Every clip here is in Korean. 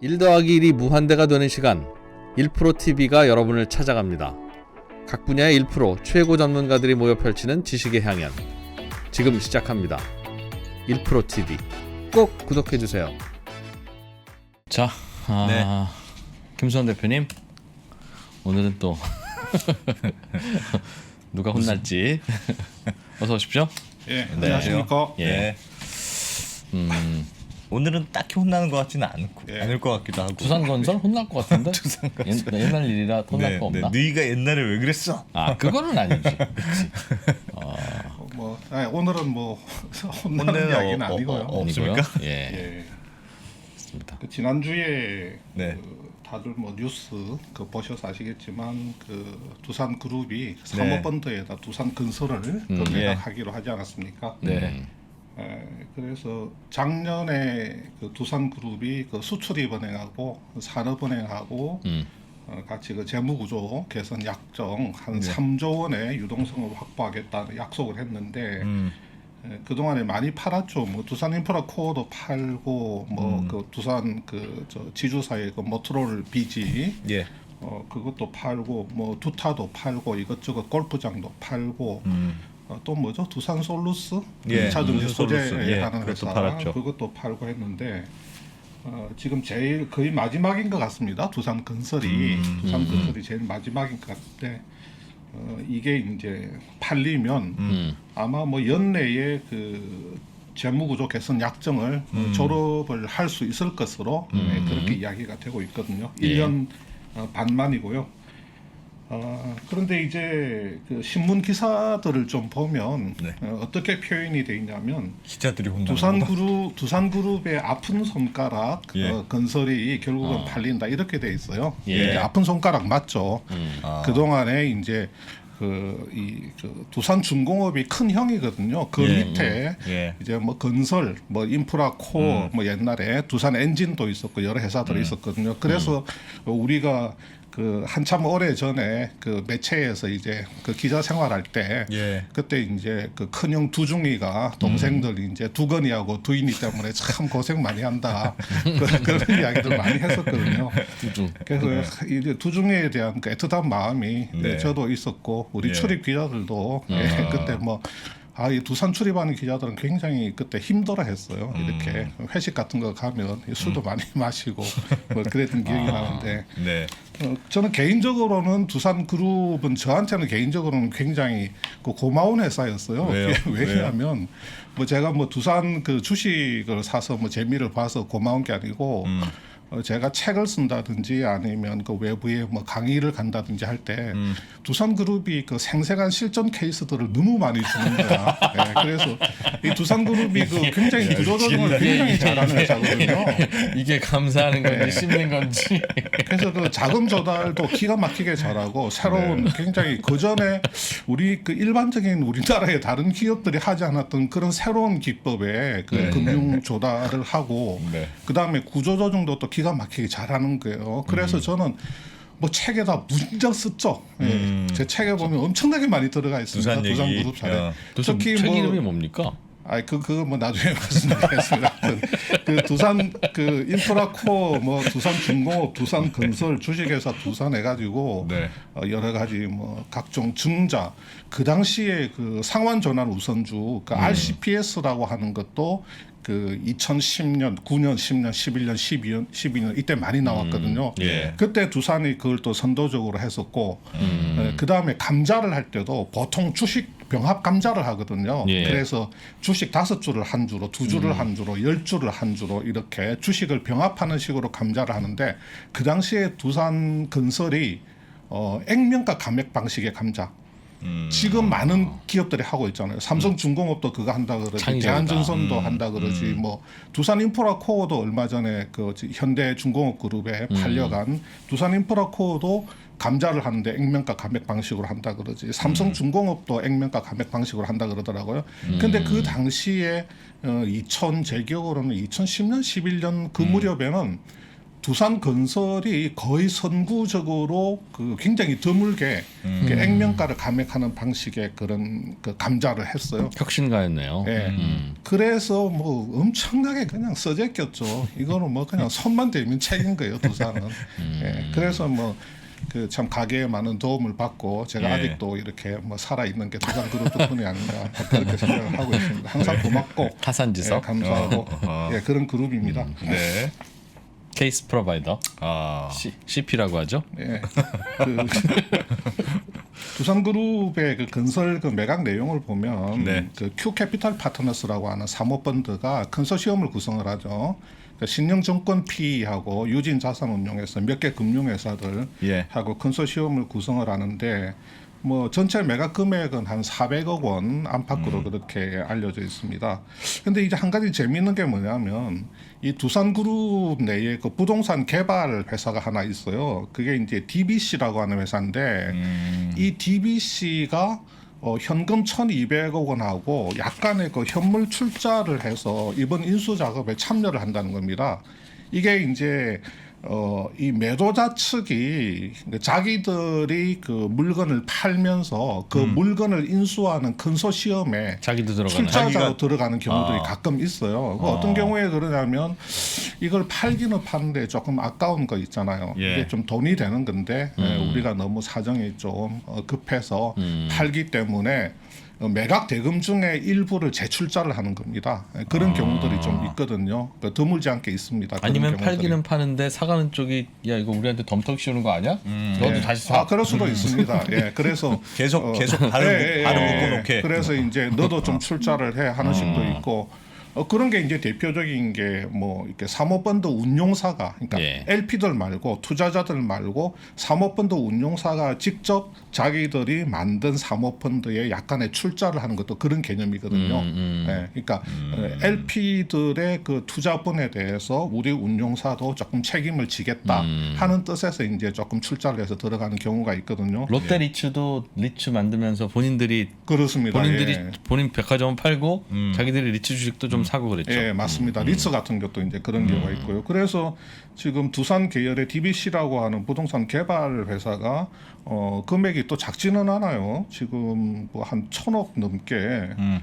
1 더하기 1이 무한대가 되는 시간 1프로TV가 여러분을 찾아갑니다. 각 분야의 1프로 최고 전문가들이 모여 펼치는 지식의 향연 지금 시작합니다. 1프로TV 꼭 구독해주세요. 자, 네. 김수환 대표님 오늘은 또 누가 혼날지 어서 오십시오. 예, 안녕하십니까. 예. 오늘은 딱히 혼나는 것 같지는 않을 것 같기도 하고. 두산건설 혼날 것 같은데? 옛날 일이라 혼날 거 없나? 너희가 옛날에 왜 그랬어? 아 그거는 아니지. 오늘은 뭐 혼나는 이야기는 아니고요. 없습니까? 예. 예. 맞습니다. 그 지난주에 네. 다들 뭐 뉴스 보셔서 아시겠지만 그 두산 그룹이 네. 사모펀드에다 두산 건설을 그 예. 매각하기로 하지 않았습니까? 네. 그래서 작년에 그 두산 그룹이 그 수출입은행하고 산업은행하고 같이 그 재무구조 개선 약정 한 3조 원의 유동성을 확보하겠다는 약속을 했는데 그동안에 많이 팔았죠. 뭐 두산 인프라 코어도 팔고 뭐 그 두산 그 저 지주사의 그 모트롤 비지 예. 그것도 팔고 뭐 두타도 팔고 이것저것 골프장도 팔고 또 뭐죠? 두산 솔루스 예, 2차 전지 두산 솔루스. 소재 예, 하는 그것도 회사 팔았죠. 그것도 팔고 했는데 지금 제일 거의 마지막인 것 같습니다. 두산 건설이 제일 마지막인 것 같은데 이게 이제 팔리면 아마 뭐 연내에 그 재무구조 개선 약정을 졸업을 할 수 있을 것으로 그렇게 이야기가 되고 있거든요. 1년 반만이고요. 그런데 이제 그 신문 기사들을 좀 보면 네. 어떻게 표현이 되어 있냐면 기자들이 혼나는 두산그룹의 아픈 손가락 예. 건설이 결국은 팔린다 이렇게 돼 있어요. 예. 이게 아픈 손가락 맞죠. 그 동안에 이제 그 두산중공업이 큰 형이거든요. 그 예. 밑에 예. 이제 뭐 건설, 뭐 인프라 코어, 뭐 옛날에 두산 엔진도 있었고 여러 회사들이 있었거든요. 그래서 우리가 그 한참 오래 전에 그 매체에서 이제 그 기자 생활할 때 예. 그때 이제 그 큰형 두중이가 동생들이 이제 두건이하고 두인이 때문에 참 고생 많이 한다 그런 이야기들 많이 했었거든요. 그래서 이제 두중이에 대한 그 애틋한 마음이 네. 저도 있었고 우리 예. 출입 기자들도 그때 뭐 이 두산 출입하는 기자들은 굉장히 그때 힘들어했어요. 이렇게 회식 같은 거 가면 술도 많이 마시고 뭐 그랬던 기억이 나는데 네. 저는 개인적으로는 두산 그룹은 저한테는 개인적으로는 굉장히 그 고마운 회사였어요. 왜요? 왜냐하면 뭐 제가 뭐 두산 그 주식을 사서 뭐 재미를 봐서 고마운 게 아니고 제가 책을 쓴다든지 아니면 그 외부에 뭐 강의를 간다든지 할 때 두산그룹이 그 생생한 실전 케이스들을 너무 많이 주는 거야. 네, 그래서 이 두산그룹이 그 굉장히 구조조정을 굉장히 잘하는 회사거든요. 이게 감사하는 건지 씹는 건지. 그래서 그 자금 조달도 기가 막히게 잘하고 새로운 굉장히 그 전에 우리 그 일반적인 우리나라의 다른 기업들이 하지 않았던 그런 새로운 기법의 그 금융 조달을 하고 네. 그 다음에 구조 조정도 또 기가 막히게 잘하는 거예요. 그래서 저는 뭐 책에다 문장 썼죠. 예. 제 책에 보면 엄청나게 많이 들어가 있습니다. 두산 얘기. 그룹 사례. 두산 특히 책 뭐 이름이 뭡니까? 그거 뭐 나중에 말씀드리겠습니다. 그 두산 그 인프라 코어 뭐 두산 중공업, 두산 건설, 주식회사 두산 해가지고 네. 여러 가지 뭐 각종 증자 그 당시에 그 상환 전환 우선주 그 RCPS라고 하는 것도 그 2010년, 9년, 10년, 11년, 12년 이때 많이 나왔거든요. 예. 그때 두산이 그걸 또 선도적으로 했었고 그 다음에 감자를 할 때도 보통 주식 병합 감자를 하거든요. 예. 그래서 주식 5주를 한 주로, 2주를 한 주로, 10주를 한 주로 이렇게 주식을 병합하는 식으로 감자를 하는데 그 당시에 두산 건설이 액면가 감액 방식의 감자. 지금 많은 기업들이 하고 있잖아요. 삼성중공업도 그거 한다 그러지, 창의적이다. 대한전선도 한다 그러지, 뭐 두산인프라코어도 얼마 전에 그 현대중공업 그룹에 팔려간 두산인프라코어도 감자를 하는데 액면가 감액 방식으로 한다 그러지. 삼성중공업도 액면가 감액 방식으로 한다 그러더라고요. 근데 그 당시에 제 기억으로는 2010년, 11년 그 무렵에는 두산건설이 거의 선구적으로 그 굉장히 드물게 그 액면가를 감액하는 방식의 그런 그 감자를 했어요. 혁신가였네요. 예. 그래서 뭐 엄청나게 그냥 써제꼈죠. 이거는 뭐 그냥 손만 대면 책인 거예요, 두산은. 예. 그래서 뭐 그 참 가게에 많은 도움을 받고 제가 예. 아직도 이렇게 뭐 살아 있는 게 두산그룹 덕분이 아닌가 그렇게 생각을 하고 있습니다. 항상 고맙고 타산지석? 예, 감사하고 예, 그런 그룹입니다. 네. 케이스 프로바이더 아. CP라고 하죠. 예. 그 두산그룹의 그 건설 그 매각 내용을 보면 네. 그 Q캐피탈 파트너스라고 하는 사모펀드가 컨소시엄을 구성을 하죠. 그 신영증권 PE하고 유진자산운용에서 몇 개 금융회사들 예. 하고 컨소시엄을 구성을 하는데 뭐 전체 매각 금액은 한 400억 원 안팎으로 그렇게 알려져 있습니다. 근데 이제 한 가지 재미있는 게 뭐냐면 이 두산그룹 내에 그 부동산 개발 회사가 하나 있어요. 그게 이제 DBC라고 하는 회사인데 이 DBC가 현금 1,200억 원하고 약간의 그 현물 출자를 해서 이번 인수 작업에 참여를 한다는 겁니다. 이게 이제 이 매도자 측이 자기들이 그 물건을 팔면서 그 물건을 인수하는 컨소시엄에 자기도 들어가는. 출자자로 자기가- 들어가는 경우들이 아. 가끔 있어요. 그 어떤 경우에 그러냐면 이걸 팔기는 파는데 조금 아까운 거 있잖아요. 예. 이게 좀 돈이 되는 건데 우리가 너무 사정이 좀 급해서 팔기 때문에 매각 대금 중에 일부를 재출자를 하는 겁니다. 그런 경우들이 좀 있거든요. 그러니까 드물지 않게 있습니다. 그런 아니면 경우들이. 팔기는 파는데 사가는 쪽이 야 이거 우리한테 덤터기 씌우는 거 아니야? 너도 예. 다시 사. 그럴 수도 있습니다. 예, 그래서 계속 발을 묶어놓게. 그래서 이제 너도 좀 출자를 해 하는 식도 있고. 그런 게 이제 대표적인 게 뭐 이렇게 사모펀드 운용사가 그러니까 예. LP들 말고 투자자들 말고 사모펀드 운용사가 직접 자기들이 만든 사모펀드에 약간의 출자를 하는 것도 그런 개념이거든요. 예, 그러니까 LP들의 그 투자분에 대해서 우리 운용사도 조금 책임을 지겠다 하는 뜻에서 이제 조금 출자를 해서 들어가는 경우가 있거든요. 롯데 리츠도 리츠 만들면서 본인들이 그렇습니다. 예. 본인 백화점 팔고 자기들이 리츠 주식도 좀 사고 그랬죠. 예, 맞습니다. 리츠 같은 것도 이제 그런 경우가 있고요. 그래서 지금 두산 계열의 DBC라고 하는 부동산 개발 회사가 금액이 또 작지는 않아요. 지금 뭐 한 1,000억 넘게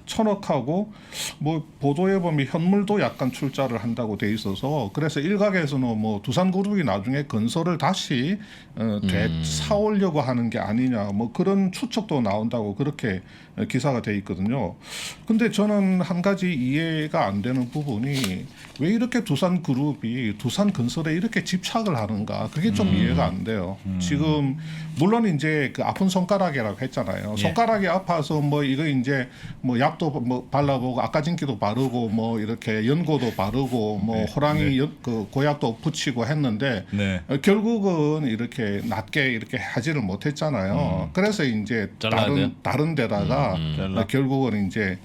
1,000억하고 뭐 보도에 보면 현물도 약간 출자를 한다고 돼 있어서 그래서 일각에서는 뭐 두산그룹이 나중에 건설을 다시 되사오려고 하는 게 아니냐 뭐 그런 추측도 나온다고 그렇게 기사가 돼 있거든요. 근데 저는 한 가지 이해가 안 되는 부분이 왜 이렇게 두산그룹이 두산건설에 이렇게 집착을 하는가 그게 좀 이해가 안 돼요. 지금 물론 이제 그 아픈 손가락이라고 했잖아요. 손가락이 아파서 뭐 이거 이제 뭐 약도 뭐 발라보고 아까진기도 바르고 뭐 이렇게 연고도 바르고 뭐 호랑이 그 고약도 붙이고 했는데 네. 결국은 이렇게 낮게 이렇게 하지를 못했잖아요. 그래서 이제 잘라야 돼요? 다른 데다가 잘라. 결국은 이제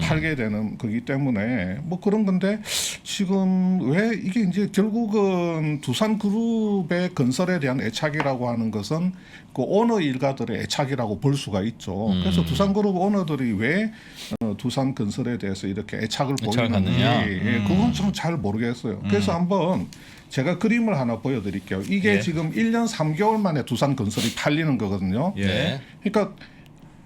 팔게 되는 거기 때문에 뭐 그런 건데 지금 왜 이게 이제 결국은 두산그룹의 건설에 대한 애착이라고 하는 것은 그 오너 일가들의 애착이라고 볼 수가 있죠. 그래서 두산그룹 오너들이 왜 두산건설에 대해서 이렇게 애착을 애착을 보이는지 갖느냐? 예, 그건 좀 잘 모르겠어요. 그래서 한번 제가 그림을 하나 보여드릴게요. 이게 예. 지금 1년 3개월 만에 두산건설이 팔리는 거거든요. 예. 그러니까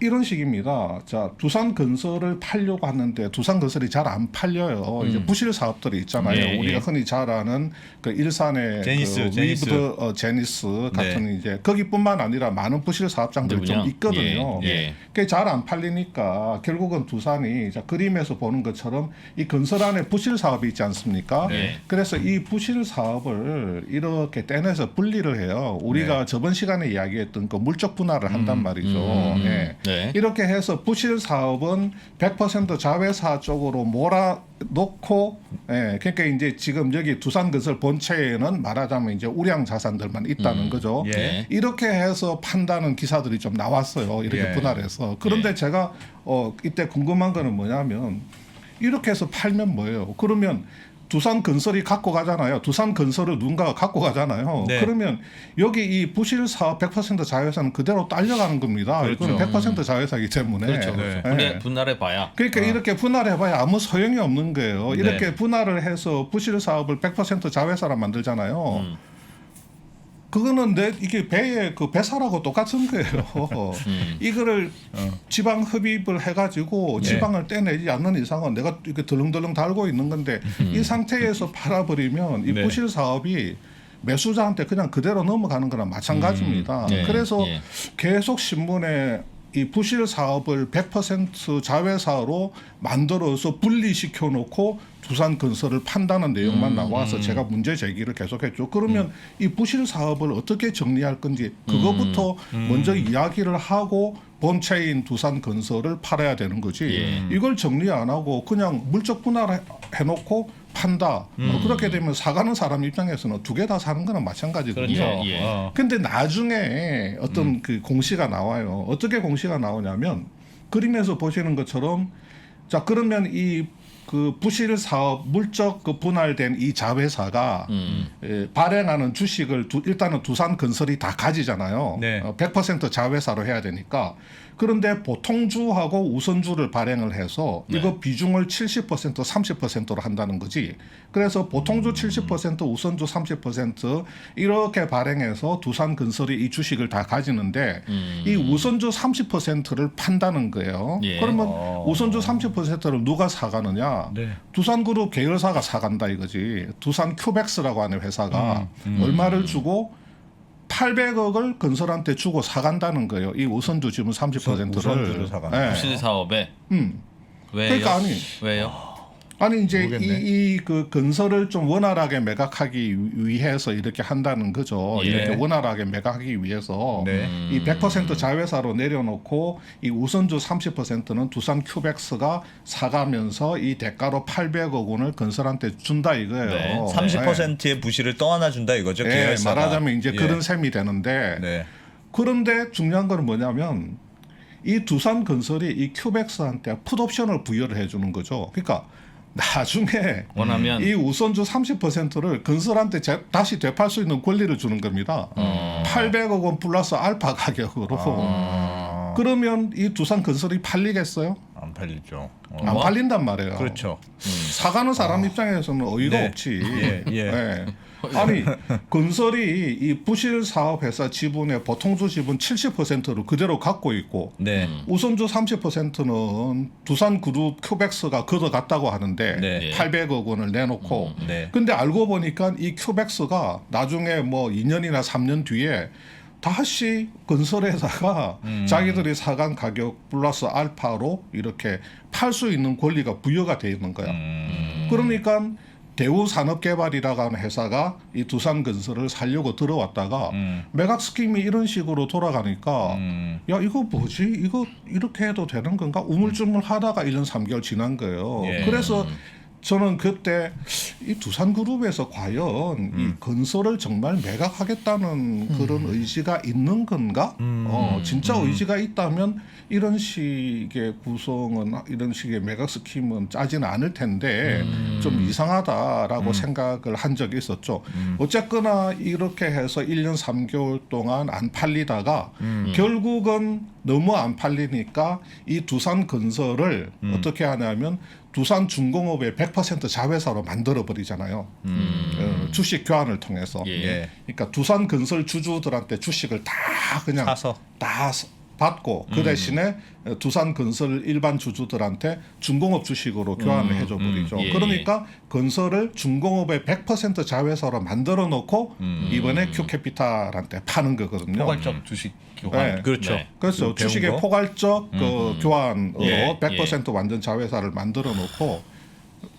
이런 식입니다. 자, 두산건설을 팔려고 하는데 두산건설이 잘 안 팔려요. 이제 부실 사업들이 있잖아요. 예, 우리가 예. 흔히 잘 아는 그 일산의 제니스, 그 제니스. 위브드 제니스 같은 이제 거기뿐만 아니라 많은 부실 사업장들이 좀 누구냐? 있거든요. 예, 예. 그게 잘 안 팔리니까 결국은 두산이 자, 그림에서 보는 것처럼 이 건설 안에 부실 사업이 있지 않습니까? 네. 그래서 이 부실 사업을 이렇게 떼내서 분리를 해요. 우리가 저번 시간에 이야기했던 그 물적 분할을 한단 말이죠. 예. 네. 이렇게 해서 부실 사업은 100% 자회사 쪽으로 몰아놓고, 예, 그러니까 이제 지금 여기 두산건설 본체에는 말하자면 이제 우량 자산들만 있다는 거죠. 예. 이렇게 해서 판다는 기사들이 좀 나왔어요. 이렇게 예. 분할해서. 그런데 예. 제가 이때 궁금한 거는 뭐냐면 이렇게 해서 팔면 뭐예요? 그러면 두산건설이 갖고 가잖아요. 두산건설을 누군가가 갖고 가잖아요. 네. 그러면 여기 이 부실 사업 100% 자회사는 그대로 딸려가는 겁니다. 그렇죠. 이건 100% 자회사이기 때문에. 그렇죠. 네. 분할해 봐야. 그러니까 이렇게 분할해봐야 아무 소용이 없는 거예요. 네. 이렇게 분할을 해서 부실 사업을 100% 자회사로 만들잖아요. 그거는 이게 배의 그 배사라고 똑같은 거예요. 이거를 지방 흡입을 해가지고 지방을 떼내지 않는 이상은 내가 이렇게 덜렁덜렁 달고 있는 건데 이 상태에서 팔아버리면 이 네. 부실 사업이 매수자한테 그냥 그대로 넘어가는 거랑 마찬가지입니다. 예, 그래서 예. 계속 신문에 이 부실 사업을 100% 자회사로 만들어서 분리시켜 놓고 두산건설을 판다는 내용만 나와서 제가 문제 제기를 계속했죠. 그러면 이 부실 사업을 어떻게 정리할 건지 그거부터 먼저 이야기를 하고 본체인 두산건설을 팔아야 되는 거지. 예. 이걸 정리 안 하고 그냥 물적 분할해놓고 판다. 그렇게 되면 사가는 사람 입장에서는 두 개 다 사는 거랑 마찬가지거든요. 그렇죠. 예. 근데 나중에 어떤 그 공시가 나와요. 어떻게 공시가 나오냐면 그림에서 보시는 것처럼 자 그러면 이 그 부실 사업 물적 그 분할된 이 자회사가 발행하는 주식을 일단은 두산건설이 다 가지잖아요. 네. 100% 자회사로 해야 되니까. 그런데 보통주하고 우선주를 발행을 해서 이거 비중을 70% 30%로 한다는 거지. 그래서 보통주 70% 우선주 30% 이렇게 발행해서 두산건설이 이 주식을 다 가지는데 이 우선주 30%를 판다는 거예요. 예. 그러면 우선주 30%를 누가 사가느냐? 네. 두산그룹 계열사가 사간다 이거지. 두산 큐백스라고 하는 회사가 얼마를 주고 800억을 건설한테 주고 사간다는 거예요. 이 우선주 지분 30%를. 우선주를 사간다. 부실 사업에 왜요? 그러니까 왜요? 아니 이제 모르겠네. 이 그 건설을 좀 원활하게 매각하기 위해서 이렇게 한다는 거죠. 예. 이렇게 원활하게 매각하기 위해서 네. 이 100% 자회사로 내려놓고 이 우선주 30%는 두산 큐백스가 사가면서 이 대가로 800억 원을 건설한테 준다 이거예요. 네. 30%의 부실을 떠안아 준다 이거죠. 예, 계열사가. 말하자면 이제 예. 그런 셈이 되는데 네. 그런데 중요한 건 뭐냐면 이 두산건설이 이 큐백스한테 풋옵션을 부여를 해주는 거죠. 그러니까 나중에 원하면 이 우선주 30%를 건설한테 다시 되팔 수 있는 권리를 주는 겁니다. 800억 원 플러스 알파 가격으로. 그러면 이 두산건설이 팔리겠어요? 안 팔리죠. 안 팔린단 말이에요. 그렇죠. 사가는 사람 입장에서는 어이가 네. 없지. 예, 예. 예. 아니 건설이 이 부실 사업 회사 지분의 보통주 지분 70%를 그대로 갖고 있고 네. 우선주 30%는 두산그룹 큐백스가 걷어갔다고 하는데 네. 800억 원을 내놓고 네. 근데 알고 보니까 이 큐백스가 나중에 뭐 2년이나 3년 뒤에 다시 건설회사가 자기들이 사간 가격 플러스 알파로 이렇게 팔 수 있는 권리가 부여가 돼 있는 거야. 그러니까 대우산업개발이라고 하는 회사가 이 두산건설을 살려고 들어왔다가 매각 스킴이 이런 식으로 돌아가니까 야 이거 뭐지? 이거 이렇게 해도 되는 건가? 우물쭈물 하다가 1년 3개월 지난 거예요. 예. 그래서 저는 그때 이 두산그룹에서 과연 이 건설을 정말 매각하겠다는 그런 의지가 있는 건가? 진짜 의지가 있다면 이런 식의 구성은 이런 식의 매각 스킴은 짜지는 않을 텐데 좀 이상하다라고 생각을 한 적이 있었죠. 어쨌거나 이렇게 해서 1년 3개월 동안 안 팔리다가 결국은 너무 안 팔리니까 이 두산건설을 어떻게 하냐면 두산중공업의 100% 자회사로 만들어 버리잖아요. 주식 교환을 통해서. 예. 그러니까 두산건설 주주들한테 주식을 다 그냥 사서. 다 받고 그 대신에 두산건설 일반 주주들한테 중공업 주식으로 교환을 해줘 버리죠. 예. 그러니까 건설을 중공업의 100% 자회사로 만들어 놓고 이번에 큐캐피탈한테 파는 거거든요. 포괄적 주식 교환. 네. 그렇죠. 네. 그래서 배운 주식의 거? 포괄적 그 교환으로 예, 100% 완전 자회사를 만들어 놓고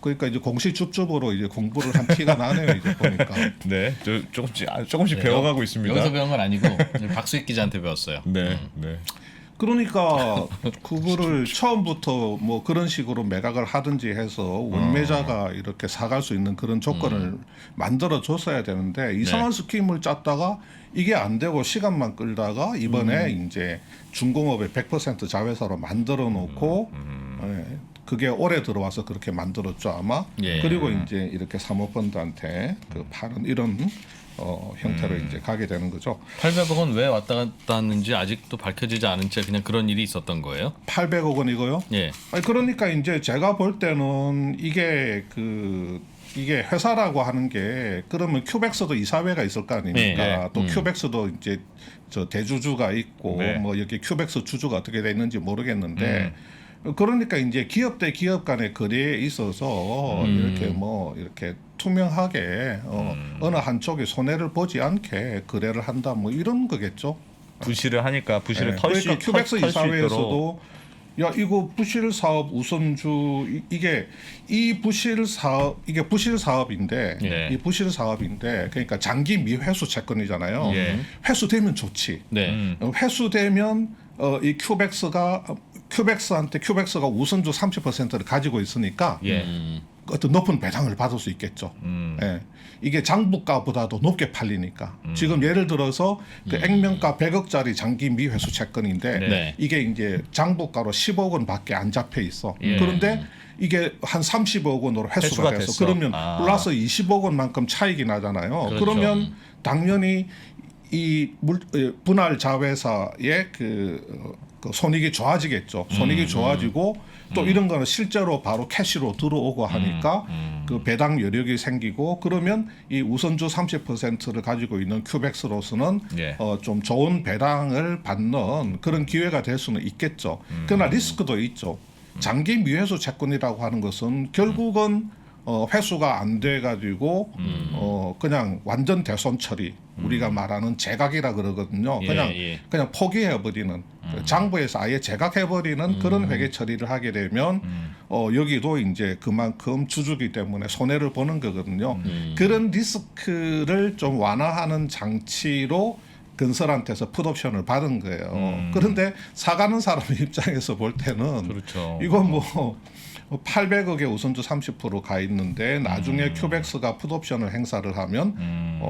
그러니까 이제 공시 줍줍으로 이제 공부를 한 티가 나네요 이제 보니까. 네. 조금씩 배워가고 있습니다. 여기서 배운 건 아니고 박수익 기자한테 배웠어요. 네. 네. 그러니까 그거를 처음부터 뭐 그런 식으로 매각을 하든지 해서 원매자가 이렇게 사갈 수 있는 그런 조건을 만들어 줬어야 되는데 이상한 스킴을 짰다가 이게 안 되고 시간만 끌다가 이번에 이제 중공업의 100% 자회사로 만들어 놓고 예, 그게 올해 들어와서 그렇게 만들었죠 아마. 예. 그리고 이제 이렇게 사모펀드한테 그 파는 이런 형태로 이제 가게 되는 거죠. 800억 원 왜 왔다 갔다 했는지 아직도 밝혀지지 않은 채 그냥 그런 일이 있었던 거예요? 800억 원이고요. 예. 아니, 그러니까 이제 제가 볼 때는 이게 회사라고 하는 게 그러면 큐백스도 이사회가 있을 거 아닙니까? 네. 또 큐백스도 이제 저 대주주가 있고 네. 뭐 여기 큐백스 주주가 어떻게 돼 있는지 모르겠는데 그러니까 이제 기업 대 기업 간의 거래에 있어서 이렇게 투명하게 어느 한쪽이 손해를 보지 않게 거래를 한다 뭐 이런 거겠죠. 부실을 하니까 부실을 그러니까 큐백스 이사회에서도 야 이거 부실 사업 우선주 이게 부실 사업인데 네. 이 부실 사업인데 그러니까 장기 미회수 채권이잖아요. 예. 회수되면 좋지. 네. 회수되면 이 큐백스한테 큐백스가 우선주 30%를 가지고 있으니까 예. 어떤 높은 배당을 받을 수 있겠죠. 예. 이게 장부가보다도 높게 팔리니까. 지금 예를 들어서 그 액면가 100억짜리 장기 미회수 채권인데 네. 이게 이제 장부가로 10억 원밖에 안 잡혀 있어. 예. 그런데 이게 한 30억 원으로 회수가 회수가 돼서 됐어. 그러면 아. 플러스 20억 원만큼 차익이 나잖아요. 그렇죠. 그러면 당연히 이 분할 자회사의 그 손익이 좋아지겠죠. 손익이 좋아지고 또 이런 거는 실제로 바로 캐시로 들어오고 하니까 그 배당 여력이 생기고 그러면 이 우선주 30%를 가지고 있는 큐백스로서는 예. 좀 좋은 배당을 받는 그런 기회가 될 수는 있겠죠. 그러나 리스크도 있죠. 장기 미회수 채권이라고 하는 것은 결국은 회수가 안 돼 가지고 그냥 완전 대손 처리 우리가 말하는 제각이라 그러거든요. 예, 그냥 예. 그냥 포기해 버리는 장부에서 아예 제각해 버리는 그런 회계 처리를 하게 되면 여기도 이제 그만큼 주주기 때문에 손해를 보는 거거든요. 그런 리스크를 좀 완화하는 장치로 건설한테서 풋옵션을 받은 거예요. 그런데 사가는 사람 입장에서 볼 때는 그렇죠. 이건 뭐 800억에 우선주 30%가 있는데 나중에 큐백스가 풋옵션을 행사를 하면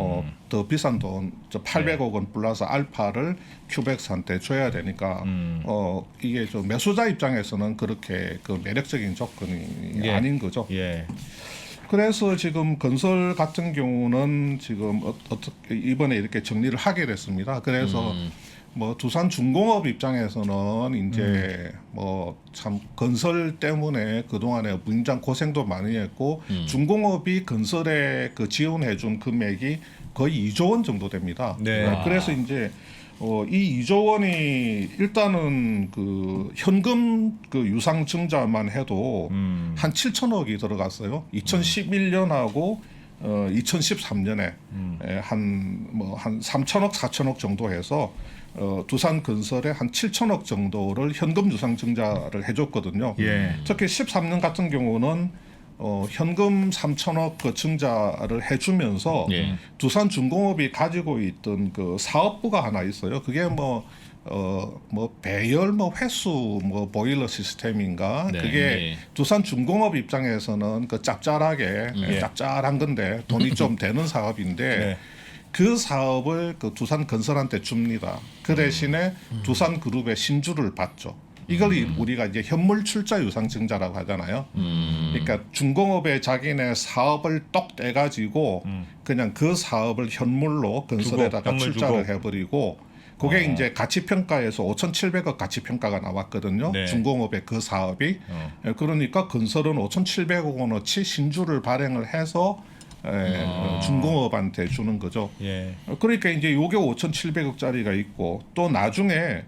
더 비싼 돈, 800억 원 플러스 알파를 큐백스한테 줘야 되니까 이게 좀 매수자 입장에서는 그렇게 그 매력적인 조건이 예. 아닌 거죠. 예. 그래서 지금 건설 같은 경우는 지금 어떻게 이번에 이렇게 정리를 하게 됐습니다. 그래서 뭐 두산 중공업 입장에서는 이제 뭐 참 건설 때문에 그동안에 굉장히 고생도 많이 했고 중공업이 건설에 그 지원해준 금액이 거의 2조 원 정도 됩니다. 네. 그래서 이제 이 2조 원이 일단은 그 현금 그 유상 증자만 해도 한 7천억이 들어갔어요. 2011년하고 2013년에 한 3천억 4천억 정도 해서 두산 건설에 한 7천억 정도를 현금 유상 증자를 해줬거든요. 예. 특히 13년 같은 경우는 현금 3천억 그 증자를 해주면서 예. 두산중공업이 가지고 있던 그 사업부가 하나 있어요. 그게 뭐 배열 회수 보일러 시스템인가 네. 그게 예. 두산중공업 입장에서는 그 짭짤하게 짭짤한 건데 돈이 좀 되는 사업인데 네. 그 사업을 그 두산건설한테 줍니다. 그 대신에 두산그룹의 신주를 받죠. 이걸 우리가 이제 현물 출자 유상 증자라고 하잖아요. 그러니까 중공업에 자기네 사업을 똑 떼가지고 그냥 그 사업을 현물로 건설에다가 현물 출자를 주고. 해버리고 그게 이제 가치평가에서 5,700억 가치평가가 나왔거든요. 네. 중공업의 그 사업이. 그러니까 건설은 5,700억 원어치 신주를 발행을 해서 중공업한테 주는 거죠. 예. 그러니까 이제 요게 5,700억짜리가 있고 또 나중에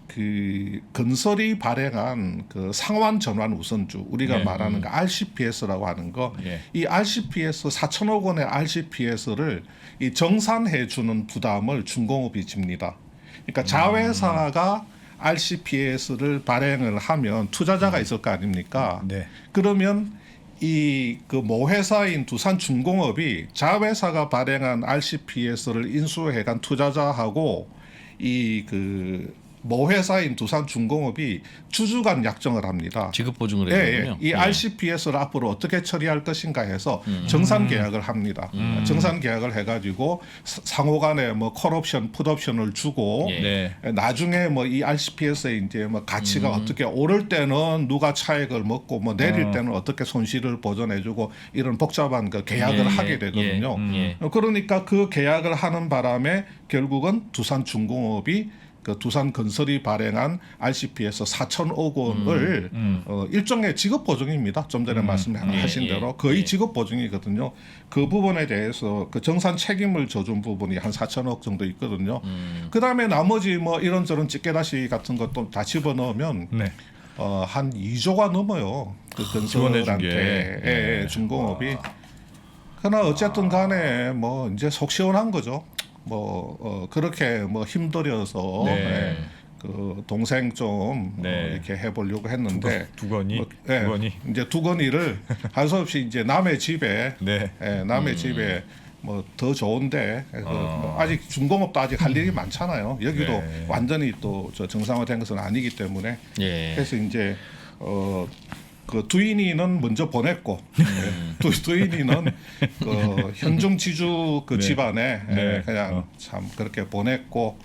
그 건설이 발행한 그 상환 전환 우선주 우리가 네. 말하는 그 RCPS라고 하는 거, 예. 이 RCPS 4천억 원의 RCPS를 이 정산해 주는 부담을 중공업이 집니다. 그러니까 자회사가 RCPS를 발행을 하면 투자자가 있을 거 아닙니까? 네. 그러면 이 그 모회사인 두산중공업이 자회사가 발행한 RCPS를 인수해간 투자자하고 이 그 모회사인 두산중공업이 주주간 약정을 합니다. 지급 보증을 예, 해주군요. 이 RCPS를 앞으로 어떻게 처리할 것인가 해서 정산 계약을 합니다. 정산 계약을 해가지고 상호간에 뭐 콜옵션, 풋옵션을 주고 예. 네. 나중에 뭐 이 RCPS의 이제 뭐 가치가 어떻게 오를 때는 누가 차익을 먹고 뭐 내릴 때는 어떻게 손실을 보전해주고 이런 복잡한 그 계약을 예, 하게 예, 되거든요. 예. 그러니까 그 계약을 하는 바람에 결국은 두산중공업이 그 두산건설이 발행한 RCP에서 4천억 원을 일종의 직업 보증입니다. 좀 전에 말씀하신 예, 대로 거의 예. 직업 보증이거든요. 그 부분에 대해서 그 정산 책임을 져준 부분이 한 4천억 정도 있거든요. 그 다음에 나머지 뭐 이런저런 집게다시 같은 것도 다 집어넣으면 네. 한 2조가 넘어요. 그 지원해준 건설한테 게. 예, 중공업이. 그러나 어쨌든 간에 뭐 이제 속 시원한 거죠. 뭐 그렇게 뭐 힘들여서 네. 예, 그 동생 좀 네. 이렇게 해보려고 했는데 두건이 뭐, 예, 두건이 이제 두건이를 할 수 없이 이제 남의 집에 네. 예, 남의 집에 뭐 더 좋은데 뭐 아직 중공업도 아직 할 일이 많잖아요. 여기도 네. 완전히 또 저 정상화된 것은 아니기 때문에 예. 그래서 이제 그 두인이는 먼저 보냈고 두인이는 그 현중 지주 그 네. 집안에 네. 그냥 참 그렇게 보냈고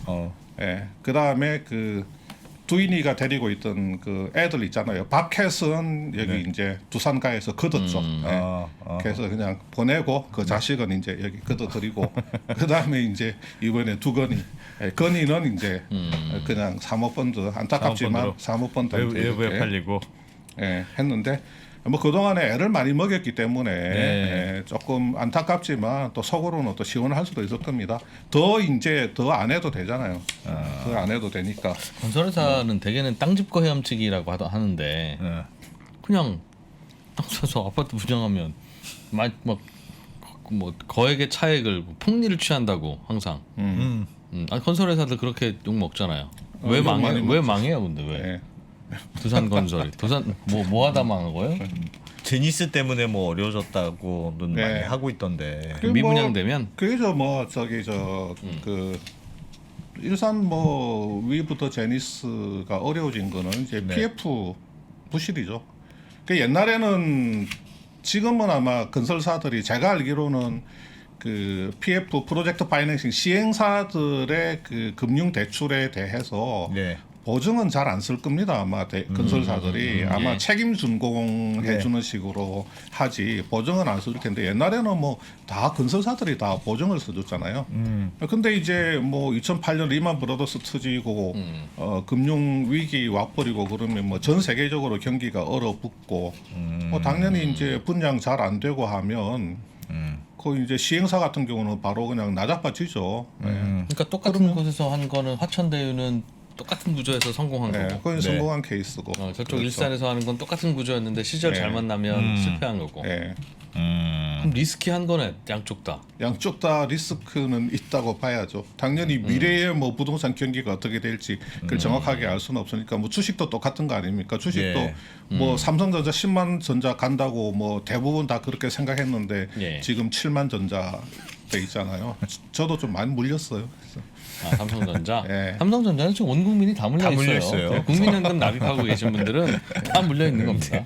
그 다음에 그 두인이가 데리고 있던 그 애들 있잖아요. 박햇은 여기 네. 이제 두산가에서 걷었죠. 그래서 그냥 보내고 그 자식은 이제 여기 걷어들이고 그 다음에 이제 이번에 두건이 건이는 이제 그냥 사모펀드 안타깝지만 사모펀드 외부에 팔리고 했는데 뭐 그동안에 애를 많이 먹였기 때문에 네. 조금 안타깝지만 또 속으로는 또 시원할 수도 있을 겁니다. 더 이제 더 안 해도 되잖아요. 더 안 해도 되니까. 건설회사는 대개는 땅 집거 헤엄치기라고 하는데 네. 그냥 땅 사서 아파트 분양하면 뭐 거액의 차액을 폭리를 취한다고 항상. 아니, 건설회사들 그렇게 욕 먹잖아요. 왜 욕 망해? 많이 왜 망해요? 근데 왜? 예. 두산건설이 두산 뭐 하다 망한 거예요? 제니스 때문에 뭐 어려워졌다고는 네. 많이 하고 있던데. 그 미분양되면 그죠 뭐 저기 그 일산 뭐 위부터 제니스가 어려워진 거는 이제 네. PF 부실이죠. 그 옛날에는 지금은 아마 건설사들이 제가 알기로는 그 PF 프로젝트 파이낸싱 시행사들의 그 금융 대출에 대해서 네. 보증은 잘 안 쓸 겁니다. 아마 건설사들이 아마 예. 책임 준공해주는 식으로 하지 보증은 안 써줄 텐데 옛날에는 뭐 다 건설사들이 다 보증을 써줬잖아요. 근데 이제 뭐 2008년 리만 브라더스 터지고 금융 위기 와버리고 그러면 뭐 전 세계적으로 경기가 얼어붙고 뭐 당연히 이제 분양 잘 안 되고 하면 그 이제 시행사 같은 경우는 바로 그냥 나자빠지죠. 그러니까 똑같은 곳에서 한 거는 화천대유는 똑같은 구조에서 성공한 네, 거고. 그건 네. 성공한 케이스고. 저쪽 그렇죠. 일산에서 하는 건 똑같은 구조였는데 시절 네. 잘못 나면 실패한 거고. 네. 그럼 리스키한 거네 양쪽 다. 양쪽 다 리스크는 있다고 봐야죠. 당연히 미래의 뭐 부동산 경기가 어떻게 될지 그걸 정확하게 알 수는 없으니까 뭐 주식도 똑같은 거 아닙니까? 주식도 예. 뭐 삼성전자 10만 전자 간다고 뭐 대부분 다 그렇게 생각했는데 예. 지금 7만 전자 돼 있잖아요. 저도 좀 많이 물렸어요. 그래서. 삼성전자. 예. 삼성전자는 지금 온 국민이 다 물려 있어요. 있어요. 국민연금 납입하고 계신 분들은 다 물려 있는 겁니다.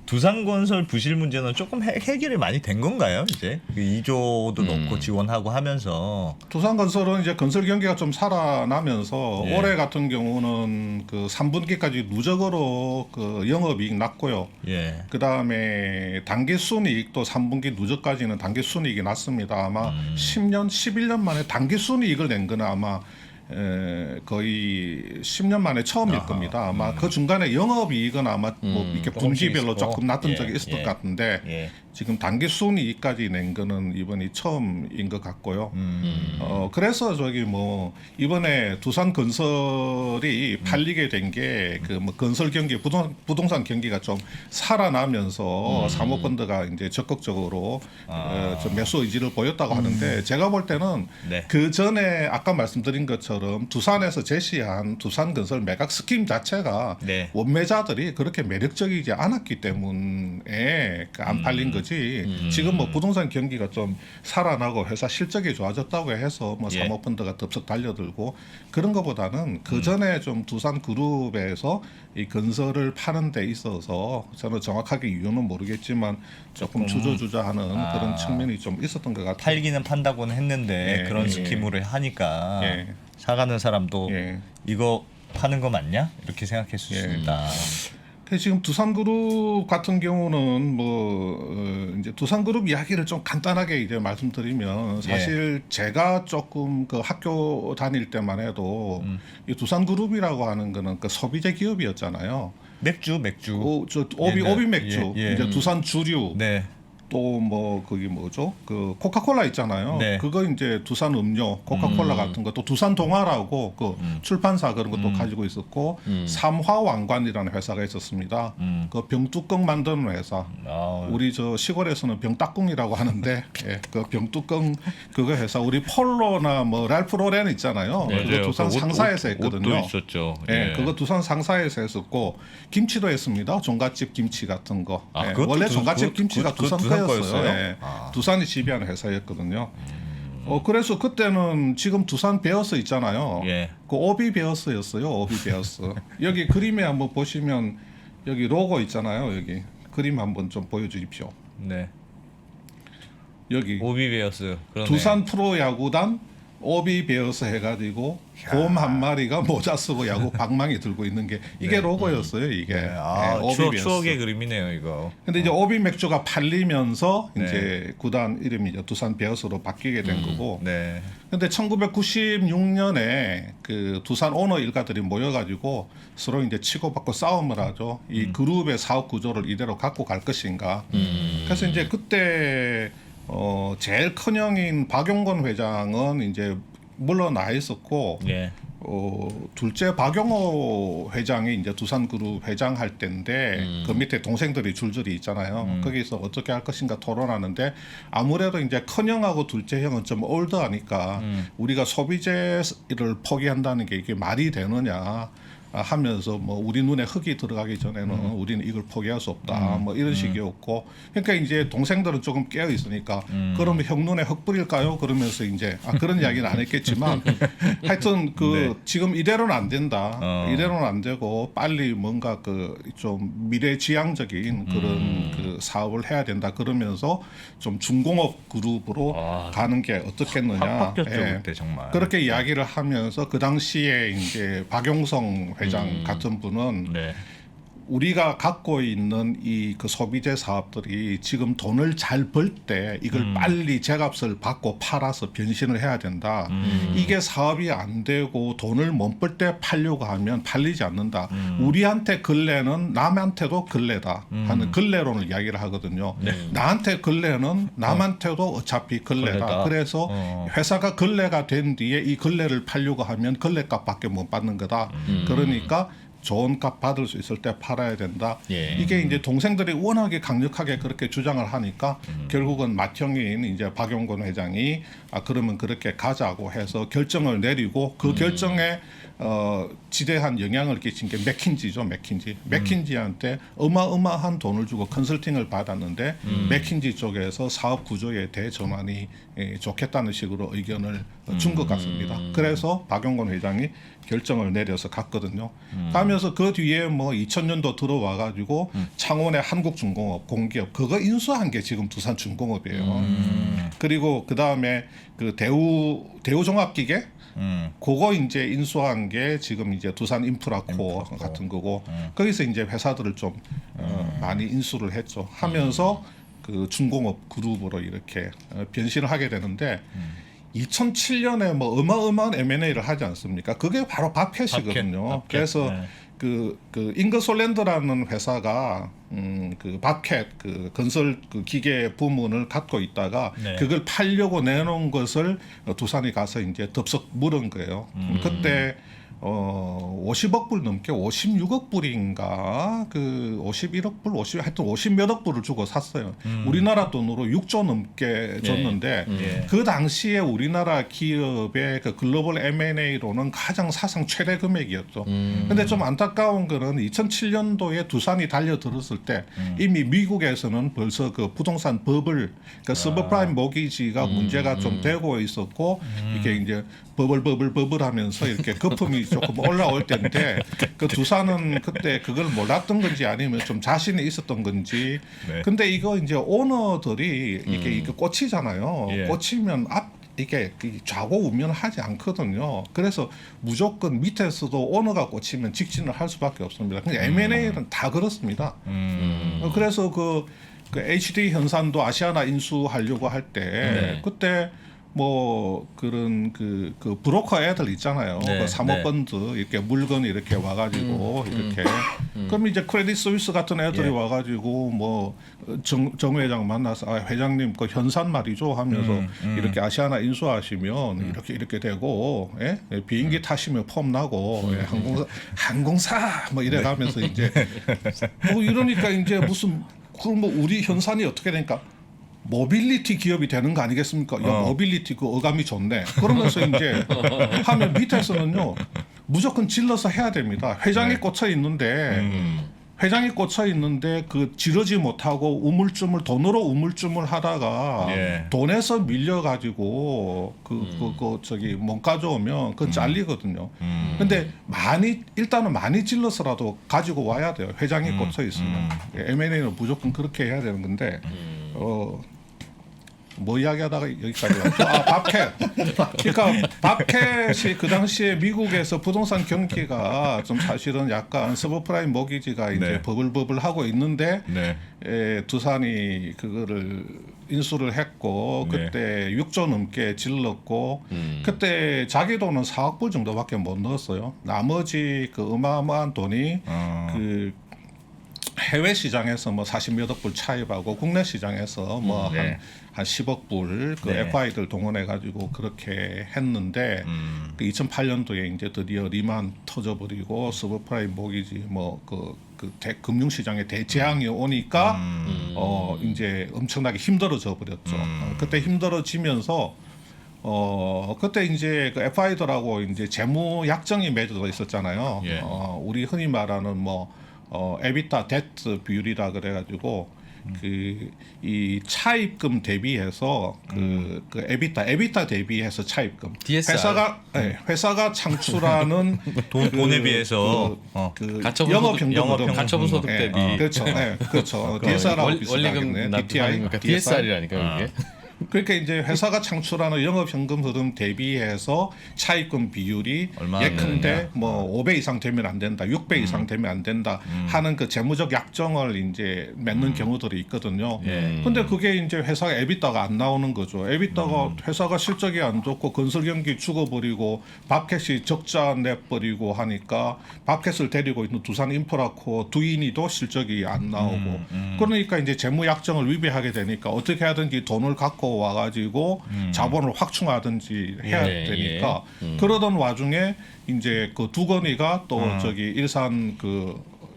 두산건설 부실 문제는 조금 해결이 많이 된 건가요? 이제 그 2조도 넣고 지원하고 하면서 두산건설은 이제 건설 경기가 좀 살아나면서 예. 올해 같은 경우는 그 3분기까지 누적으로 그 영업이익 났고요. 예. 그 다음에 단기 순이익도 3분기 누적까지는 단기 순이익이 났습니다. 아마 10년, 11년 만에 단기 순이익을 낸 거는 아마 거의 10년 만에 처음일 겁니다. 아마 그 중간에 영업이익은 아마 뭐 이렇게 분기별로 있었고. 조금 났던 예, 적이 있었을 예. 것 같은데 예. 지금 단기 순이익까지 낸 거는 이번이 처음인 것 같고요. 그래서 저기 뭐 이번에 두산건설이 팔리게 된 게 그 뭐 건설 경기 부동산 경기가 좀 살아나면서 사모펀드가 이제 적극적으로 좀 매수 의지를 보였다고 하는데 제가 볼 때는 네. 그 전에 아까 말씀드린 것처럼 두산에서 제시한 두산건설 매각 스킴 자체가 네. 원매자들이 그렇게 매력적이지 않았기 때문에 안 팔린 거지. 거지. 지금 뭐 부동산 경기가 좀 살아나고 회사 실적이 좋아졌다고 해서 뭐 예. 사모펀드가 덥석 달려들고 그런 것보다는 그 전에 좀 두산그룹에서 이 건설을 파는 데 있어서 저는 정확하게 이유는 모르겠지만 조금 주저주저하는 그런 측면이 좀 있었던 것 같아요. 팔기는 판다고는 했는데 예, 그런 예. 스킴으로 하니까 예. 사가는 사람도 예. 이거 파는 거 맞냐 이렇게 생각했을 수 예. 있다. 그래서 지금 두산그룹 같은 경우는 이제 두산그룹 이야기를 좀 간단하게 이제 말씀드리면 사실 제가 조금 그 학교 다닐 때만 해도 이 두산그룹이라고 하는 거는 그 소비재 기업이었잖아요. 맥주. 저 오비 옛날- 오비 맥주, 예, 예. 이제 두산 주류, 네. 또 뭐 거기 뭐죠? 그 코카콜라 있잖아요. 네. 그거 이제 두산 음료, 코카콜라 같은 거, 또 두산 동화라고 그 출판사 그런 것도 가지고 있었고 삼화왕관이라는 회사가 있었습니다. 그 병뚜껑 만드는 회사. 아, 우리 저 시골에서는 병따꿍이라고 하는데 예, 그 병뚜껑 그거 회사 우리 폴로나 뭐 랄프 로렌 있잖아요. 그거 맞아요. 두산 그 옷- 상사에서 옷- 했거든요. 옷도 있었죠. 예, 그거 두산 상사에서 했었고 김치도 했습니다. 종갓집 김치 같은 거. 아, 예, 그것도 원래 두- 종갓집 그것- 김치가 그것 두산 두산 거였어요. 거였어요? 예. 아. 두산이 지배하는 회사였거든요. 그래서 그때는 지금 두산 베어스 있잖아요. 예. 그 오비 베어스였어요. 오비 베어스. 여기 그림에 한번 보시면 여기 로고 있잖아요. 여기 그림 한번 좀 보여주십시오. 네. 여기 오비베어스. 그러네. 두산 프로야구단 오비 베어스 해가지고 곰 한 마리가 모자 쓰고 야구 방망이 들고 있는 게 이게 로고였어요. 이게 네. 아, 예, 오비 베어스. 추억의 그림이네요, 이거. 근데 이제 오비 맥주가 팔리면서 네. 이제 구단 이름이 이제 두산 베어스로 바뀌게 된 거고. 네. 근데 1996년에 그 두산 오너 일가들이 모여가지고 서로 이제 치고받고 싸움을 하죠. 이 그룹의 사업 구조를 이대로 갖고 갈 것인가. 그래서 이제 그때 제일 큰 형인 박용건 회장은 이제 물러나 있었고 예. 둘째 박용호 회장이 이제 두산그룹 회장할 때인데 그 밑에 동생들이 줄줄이 있잖아요. 거기서 어떻게 할 것인가 토론하는데 아무래도 이제 큰 형하고 둘째 형은 좀 올드하니까 우리가 소비재를 포기한다는 게 이게 말이 되느냐 하면서 뭐 우리 눈에 흙이 들어가기 전에는 우리는 이걸 포기할 수 없다 뭐 이런 식이었고 그러니까 이제 동생들은 조금 깨어 있으니까 그러면 형 눈에 흙 뿌릴까요? 그러면서 이제 그런 이야기는 안 했겠지만 하여튼 그 지금 이대로는 안 된다 이대로는 안 되고 빨리 뭔가 그 좀 미래지향적인 그런 그 사업을 해야 된다 그러면서 좀 중공업 그룹으로 가는 게 어떻겠느냐 확 바뀌었죠, 예. 그때 정말. 그렇게 이야기를 하면서 그 당시에 이제 박용성 회장 같은 분은 네. 우리가 갖고 있는 이 그 소비재 사업들이 지금 돈을 잘 벌 때 이걸 빨리 제값을 받고 팔아서 변신을 해야 된다. 이게 사업이 안 되고 돈을 못 벌 때 팔려고 하면 팔리지 않는다. 우리한테 걸레는 남한테도 걸레다 하는 걸레론을 이야기를 하거든요. 나한테 걸레는 남한테도 어차피 걸레다. 걸레다. 그래서 회사가 걸레가 된 뒤에 이 걸레를 팔려고 하면 걸레값밖에 못 받는 거다. 그러니까 좋은 값 받을 수 있을 때 팔아야 된다. 예. 이게 이제 동생들이 워낙에 강력하게 그렇게 주장을 하니까 결국은 맏형인 이제 박용건 회장이 그러면 그렇게 가자고 해서 결정을 내리고 그 결정에 지대한 영향을 끼친 게 맥킨지죠. 맥킨지한테 어마어마한 돈을 주고 컨설팅을 받았는데 맥킨지 쪽에서 사업 구조에 대전환이 좋겠다는 식으로 의견을 준 것 같습니다. 그래서 박용건 회장이 결정을 내려서 갔거든요. 가면서 그 뒤에 뭐 2000년도 들어와 가지고 창원의 한국중공업 공기업 그거 인수한 게 지금 두산중공업이에요. 그리고 그 다음에 그 대우종합기계 그거 이제 인수한 게 지금 이제 두산 인프라코어 같은 거고 거기서 이제 회사들을 좀 많이 인수를 했죠. 하면서 그 중공업 그룹으로 이렇게 변신을 하게 되는데 2007년에 뭐 어마어마한 M&A를 하지 않습니까? 그게 바로 밥캣이거든요. 밥캣. 그래서 네. 그 잉거솔랜드라는 회사가 그 밥캣 그 건설 그 기계 부문을 갖고 있다가 네. 그걸 팔려고 내놓은 것을 두산이 가서 이제 덥석 물은 거예요. 그때 50억 불 넘게 56억 불인가 그 51억 불, 하여튼 50몇억 불을 주고 샀어요. 우리나라 돈으로 6조 넘게 줬는데 예. 그 당시에 우리나라 기업의 그 글로벌 M&A로는 가장 사상 최대 금액이었죠. 근데 좀 안타까운 거는 2007년도에 두산이 달려들었을 때 이미 미국에서는 벌써 그 부동산 버블, 그 서브프라임 모기지가 문제가 좀 되고 있었고 이게 이제 버블하면서 이렇게 거품이 조금 올라올 때인데 그 두산은 그때 그걸 몰랐던 건지 아니면 좀 자신이 있었던 건지. 네. 근데 이거 이제 오너들이 이게 꽂히잖아요. 예. 꽂히면 이게 좌고우면하지 않거든요. 그래서 무조건 밑에서도 오너가 꽂히면 직진을 할 수밖에 없습니다. 근데 M&A는 다 그렇습니다. 그래서 그 HD 현산도 아시아나 인수하려고 할 때 네. 그때 뭐 그런 그 브로커 애들 있잖아요. 네, 그 사모펀드 이렇게 물건 이렇게 와가지고 이렇게 그럼 이제 크레딧 스위스 같은 애들이 예. 와가지고 뭐 정 회장 만나서 회장님 그 현산 말이죠 하면서 이렇게 아시아나 인수하시면 이렇게 되고 예? 비행기 타시면 폼 나고 예? 항공사 뭐 이래가면서 이제 뭐 이러니까 이제 무슨 그럼 뭐 우리 현산이 어떻게 되니까. 모빌리티 기업이 되는 거 아니겠습니까? 야, 모빌리티 그 어감이 좋네. 그러면서 이제 하면 밑에서는요 무조건 질러서 해야 됩니다. 회장이 꽂혀 있는데 그 지르지 못하고 우물쭈물 돈으로 우물쭈물 하다가 예. 돈에서 밀려가지고 저기 못 가져오면 그건 잘리거든요. 근데 일단은 많이 질러서라도 가지고 와야 돼요. 회장이 꽂혀 있으면. M&A는 무조건 그렇게 해야 되는 건데 뭐 이야기하다가 여기까지 왔죠. 밥캣. 그러니까 밥캣이 그 당시에 미국에서 부동산 경기가 좀 사실은 약간 서브프라임 모기지가 이제 네. 버블버블 하고 있는데 네. 두산이 그거를 인수를 했고 네. 그때 6조 넘게 질렀고 그때 자기 돈은 4억 불 정도밖에 못 넣었어요. 나머지 그 어마어마한 돈이 그 해외 시장에서 뭐 40몇억 불 차입하고 국내 시장에서 뭐 네. 한 10억 불 그 네. FI들 동원해 가지고 그렇게 했는데 그 2008년도에 이제 드디어 리만 터져버리고 서브프라임 모기지 뭐 금융 시장에 대재앙이 오니까 이제 엄청나게 힘들어져 버렸죠. 그때 힘들어지면서 그때 이제 그 FI들하고 이제 재무 약정이 맺어져 있었잖아요. 예. 우리 흔히 말하는 뭐 에비타 데트 비율이라 그래가지고 이 차입금 대비해서 그 에비타 대비해서 차입금 DSR. 회사가 창출하는 돈에 비해서 가처분 소득 대비. 그렇죠. 그렇죠. DSR하고 비슷하겠네. DTI DSR이라니까 이게. 그러니까 이제 회사가 창출하는 영업현금 흐름 대비해서 차입금 비율이 얼마나 예컨대 되느냐. 뭐 5배 이상 되면 안 된다, 6배 이상 되면 안 된다 하는 그 재무적 약정을 이제 맺는 경우들이 있거든요. 근데 그게 이제 회사가 에비타가 안 나오는 거죠. 에비타가 회사가 실적이 안 좋고 건설 경기 죽어버리고 밥캣이 적자 내버리고 하니까 밥캣을 데리고 있는 두산 인프라코어 두인이도 실적이 안 나오고 그러니까 이제 재무 약정을 위배하게 되니까 어떻게 하든지 돈을 갖고 와가지고 자본을 확충하든지 해야 되니까 그러던 와중에 이제 그 두건이가 또 저기 일산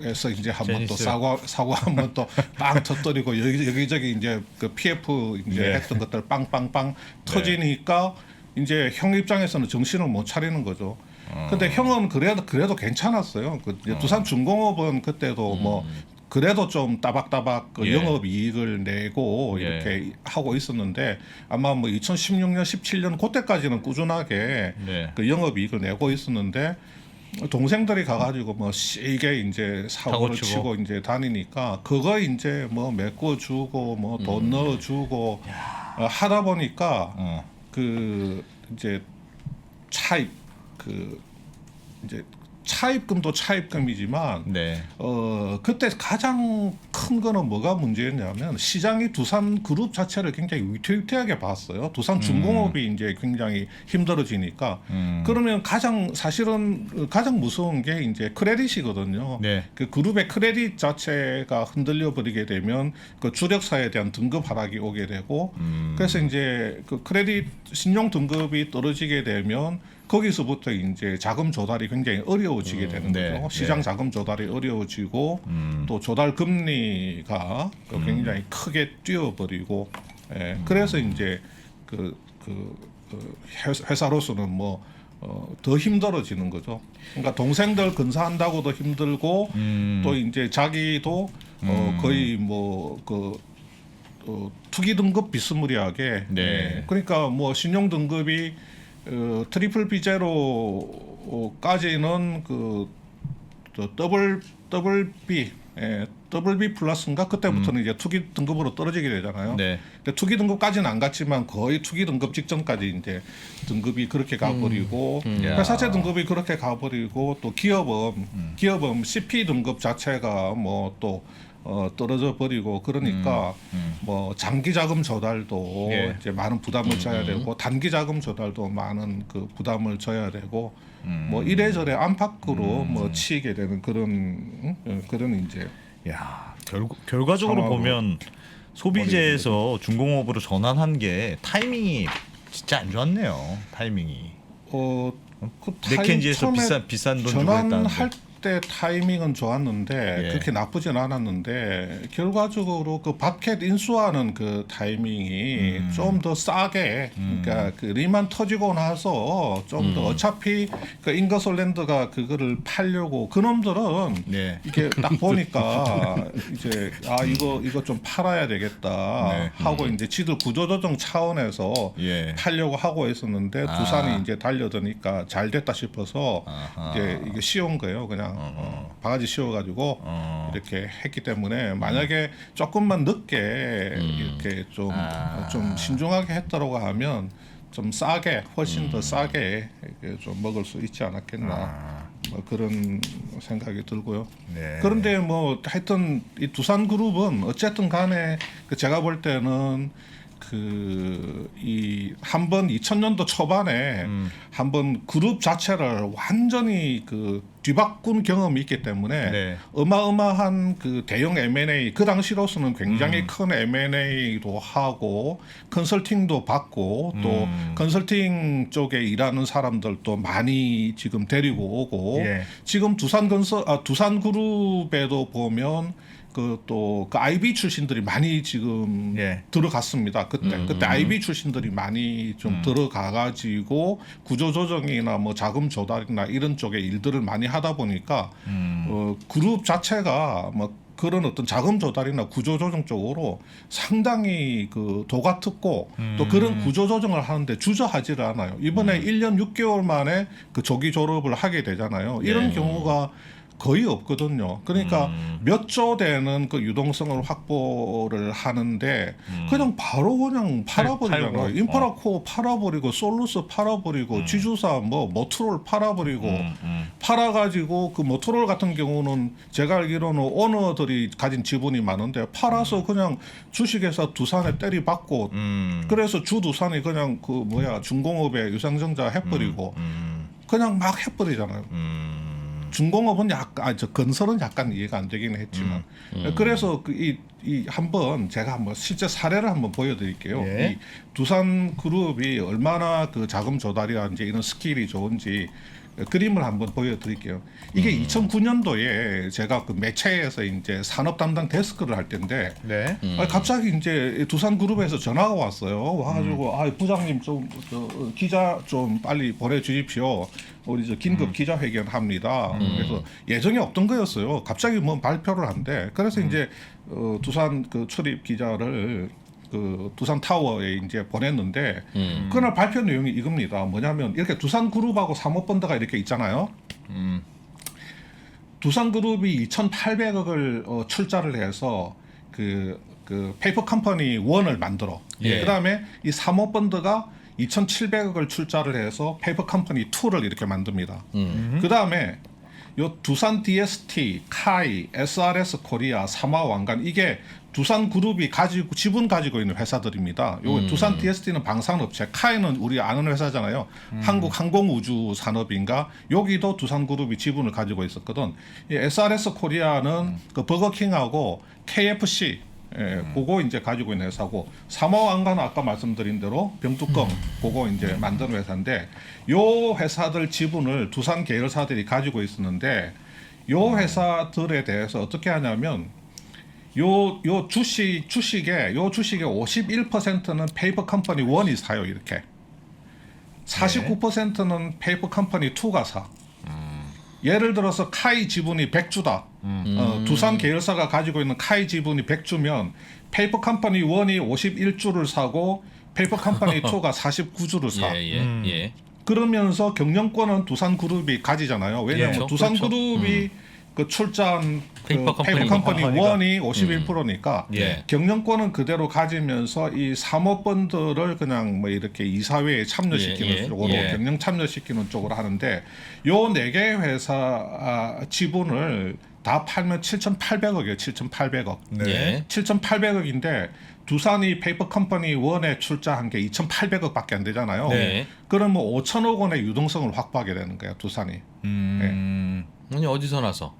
에서 이제 한번 또 사고 한번 또 빵 터뜨리고 여기저기 이제 그 PF 이제 했던 것들 빵빵빵 터지니까 이제 형 입장에서는 정신을 못 차리는 거죠. 근데 형은 그래도 괜찮았어요. 두산 중공업은 그때도 뭐 그래도 좀 따박따박 영업 이익을 내고 이렇게 하고 있었는데 아마 뭐 2016년, 17년 그때까지는 꾸준하게 그 영업 이익을 내고 있었는데 동생들이 가가지고 뭐 이게 이제 사고를 치고 이제 다니니까 그거 이제 뭐 메꿔주고 뭐 돈 넣어주고 하다 보니까 그 이제 이제 차입금도 차입금이지만 그때 가장 큰 거는 뭐가 문제였냐면 시장이 두산 그룹 자체를 굉장히 위태위태하게 봤어요. 두산 중공업이 이제 굉장히 힘들어지니까 그러면 사실은 가장 무서운 게 이제 크레딧이거든요. 그 그룹의 크레딧 자체가 흔들려 버리게 되면 그 주력사에 대한 등급 하락이 오게 되고 그래서 이제 그 크레딧 신용 등급이 떨어지게 되면 거기서부터 이제 자금 조달이 굉장히 어려워지게 되는 네. 거죠. 시장 네. 자금 조달이 어려워지고 또 조달 금리가 굉장히 크게 뛰어버리고 그래서 이제 그 회사로서는 뭐 더 힘들어지는 거죠. 그러니까 동생들 근사한다고도 힘들고 또 이제 자기도 거의 투기 등급 비스무리하게 네. 그러니까 뭐 신용 등급이 트리플 B 제로까지는 더블 B 더블 B 플러스인가 그때부터는 이제 투기 등급으로 떨어지게 되잖아요. 네. 근데 투기 등급까지는 안 갔지만 거의 투기 등급 직전까지 이제 등급이 그렇게 가버리고 회사채 등급이 그렇게 가버리고 또 기업은 CP 등급 자체가 뭐 또 떨어져 버리고 그러니까 뭐 장기 자금 조달도 예. 이제 많은 부담을 져야 되고 단기 자금 조달도 많은 그 부담을 져야 되고 뭐 이래저래 안팎으로 뭐 치이게 되는 그런 이제 야, 결과적으로 상황으로 보면 소비재에서 중공업으로 전환한 게 타이밍이 진짜 안 좋았네요. 타이밍이. 그 맥켄지에서 처음에 비싼 돈 주고 했다는데. 전환할 때 타이밍은 좋았는데 예. 그렇게 나쁘진 않았는데 결과적으로 그 바켓 인수하는 그 타이밍이 좀 더 싸게 그러니까 그 리만 터지고 나서 좀 더 어차피 그 잉거솔랜드가 그거를 팔려고 그놈들은 네. 이게 딱 보니까 이제 이거 좀 팔아야 되겠다 네. 하고 이제 지들 구조조정 차원에서 예. 팔려고 하고 있었는데 두산이 이제 달려드니까 잘 됐다 싶어서 이제 이게 씌운 거예요. 그냥 바가지 씌워가지고 이렇게 했기 때문에 만약에 조금만 늦게 이렇게 좀 신중하게 했다라고 하면 좀 싸게 훨씬 더 싸게 이렇게 좀 먹을 수 있지 않았겠나 뭐 그런 생각이 들고요. 네. 그런데 뭐 하여튼 이 두산그룹은 어쨌든 간에 그 제가 볼 때는 이 한번 2000년도 초반에 한번 그룹 자체를 완전히 그 뒤바꾼 경험이 있기 때문에 네. 어마어마한 그 대형 M&A 그 당시로서는 굉장히 큰 M&A도 하고 컨설팅도 받고 또 컨설팅 쪽에 일하는 사람들도 많이 지금 데리고 오고 예. 지금 두산그룹에도 보면 그 IB 출신들이 많이 지금 예. 들어갔습니다. 그때 IB 출신들이 많이 좀 들어가가지고 구조조정이나 뭐 자금 조달이나 이런 쪽에 일들을 많이 하다 보니까 그룹 자체가 뭐 그런 어떤 자금 조달이나 구조조정 쪽으로 상당히 그 도가 특고 또 그런 구조조정을 하는데 주저하지를 않아요. 이번에 1년 6개월 만에 그 조기 졸업을 하게 되잖아요. 이런 경우가 거의 없거든요. 그러니까 몇 조 되는 그 유동성을 확보를 하는데 그냥 바로 그냥 팔아버리잖아요. 팔고. 인프라코어 팔아버리고 솔루스 팔아버리고 지주사 뭐 모트롤 팔아버리고 팔아가지고 그 모트롤 같은 경우는 제가 알기로는 오너들이 가진 지분이 많은데 팔아서 그냥 주식회사 두산에 때리받고 그래서 주 두산이 그냥 그 중공업에 유상증자 해버리고 그냥 막 해버리잖아요. 중공업은 약간 건설은 약간 이해가 안 되긴 했지만 그래서 이 한번 제가 한번 실제 사례를 한번 보여드릴게요. 예. 이 두산그룹이 얼마나 그 자금 조달이라든지 이런 스킬이 좋은지 그림을 한번 보여드릴게요. 이게 2009년도에 제가 그 매체에서 이제 산업 담당 데스크를 할 때인데 네. 갑자기 이제 두산그룹에서 전화가 왔어요. 와가지고 부장님 좀 기자 좀 빨리 보내주십시오. 우리 긴급 기자회견 합니다. 그래서 예정이 없던 거였어요. 갑자기 뭐 발표를 한대. 그래서 이제 두산 그 출입 기자를 그 두산 타워에 이제 보냈는데 그날 발표 내용이 이겁니다. 뭐냐면 이렇게 두산그룹하고 사모펀드가 이렇게 있잖아요. 두산그룹이 2,800억을 출자를 해서 그 페이퍼 컴퍼니 1을 만들어. 예. 그다음에 이 사모펀드가 2,700억을 출자를 해서 페이퍼 컴퍼니 2를 이렇게 만듭니다. 그다음에 요 두산 DST, 카이, SRS 코리아, 삼화왕관 이게 두산그룹이 지분 가지고 있는 회사들입니다. 요 두산 DST는 방산업체, 카이는 우리 아는 회사잖아요. 한국항공우주산업인가 여기도 두산그룹이 지분을 가지고 있었거든. 이 SRS 코리아는 그 버거킹하고 KFC 예, 그거 이제 가지고 있는 회사고 삼화왕관은 아까 말씀드린 대로 병뚜껑 그거 이제 만드는 회사인데 요 회사들 지분을 두산 계열사들이 가지고 있었는데 요 회사들에 대해서 어떻게 하냐면 요 주식의 51%는 페이퍼 컴퍼니 1이 사요 이렇게 49%는 페이퍼 컴퍼니 2가 사. 예를 들어서 카이 지분이 100주다. 두산 계열사가 가지고 있는 카이 지분이 100주면 페이퍼 컴퍼니 1이 51주를 사고 페이퍼 컴퍼니 2가 49주를 사. 예. 그러면서 경영권은 두산그룹이 가지잖아요. 왜냐하면 그렇죠. 두산그룹이 그 출자한 페이퍼 페이퍼 컴퍼니 컴퍼니가. 1이 51%니까 예. 경영권은 그대로 가지면서 이 사모펀드를 그냥 뭐 이렇게 이사회에 참여시키는 예, 예, 쪽으로 예. 경영 참여시키는 쪽으로 하는데 요 4개 회사 지분을 다 팔면 7,800억이에요. 7,800억. 예. 7,800억인데 두산이 페이퍼 컴퍼니 1에 출자한 게 2,800억밖에 안 되잖아요. 네. 그러면 5천억 원의 유동성을 확보하게 되는 거예요. 두산이. 아니 어디서 나서?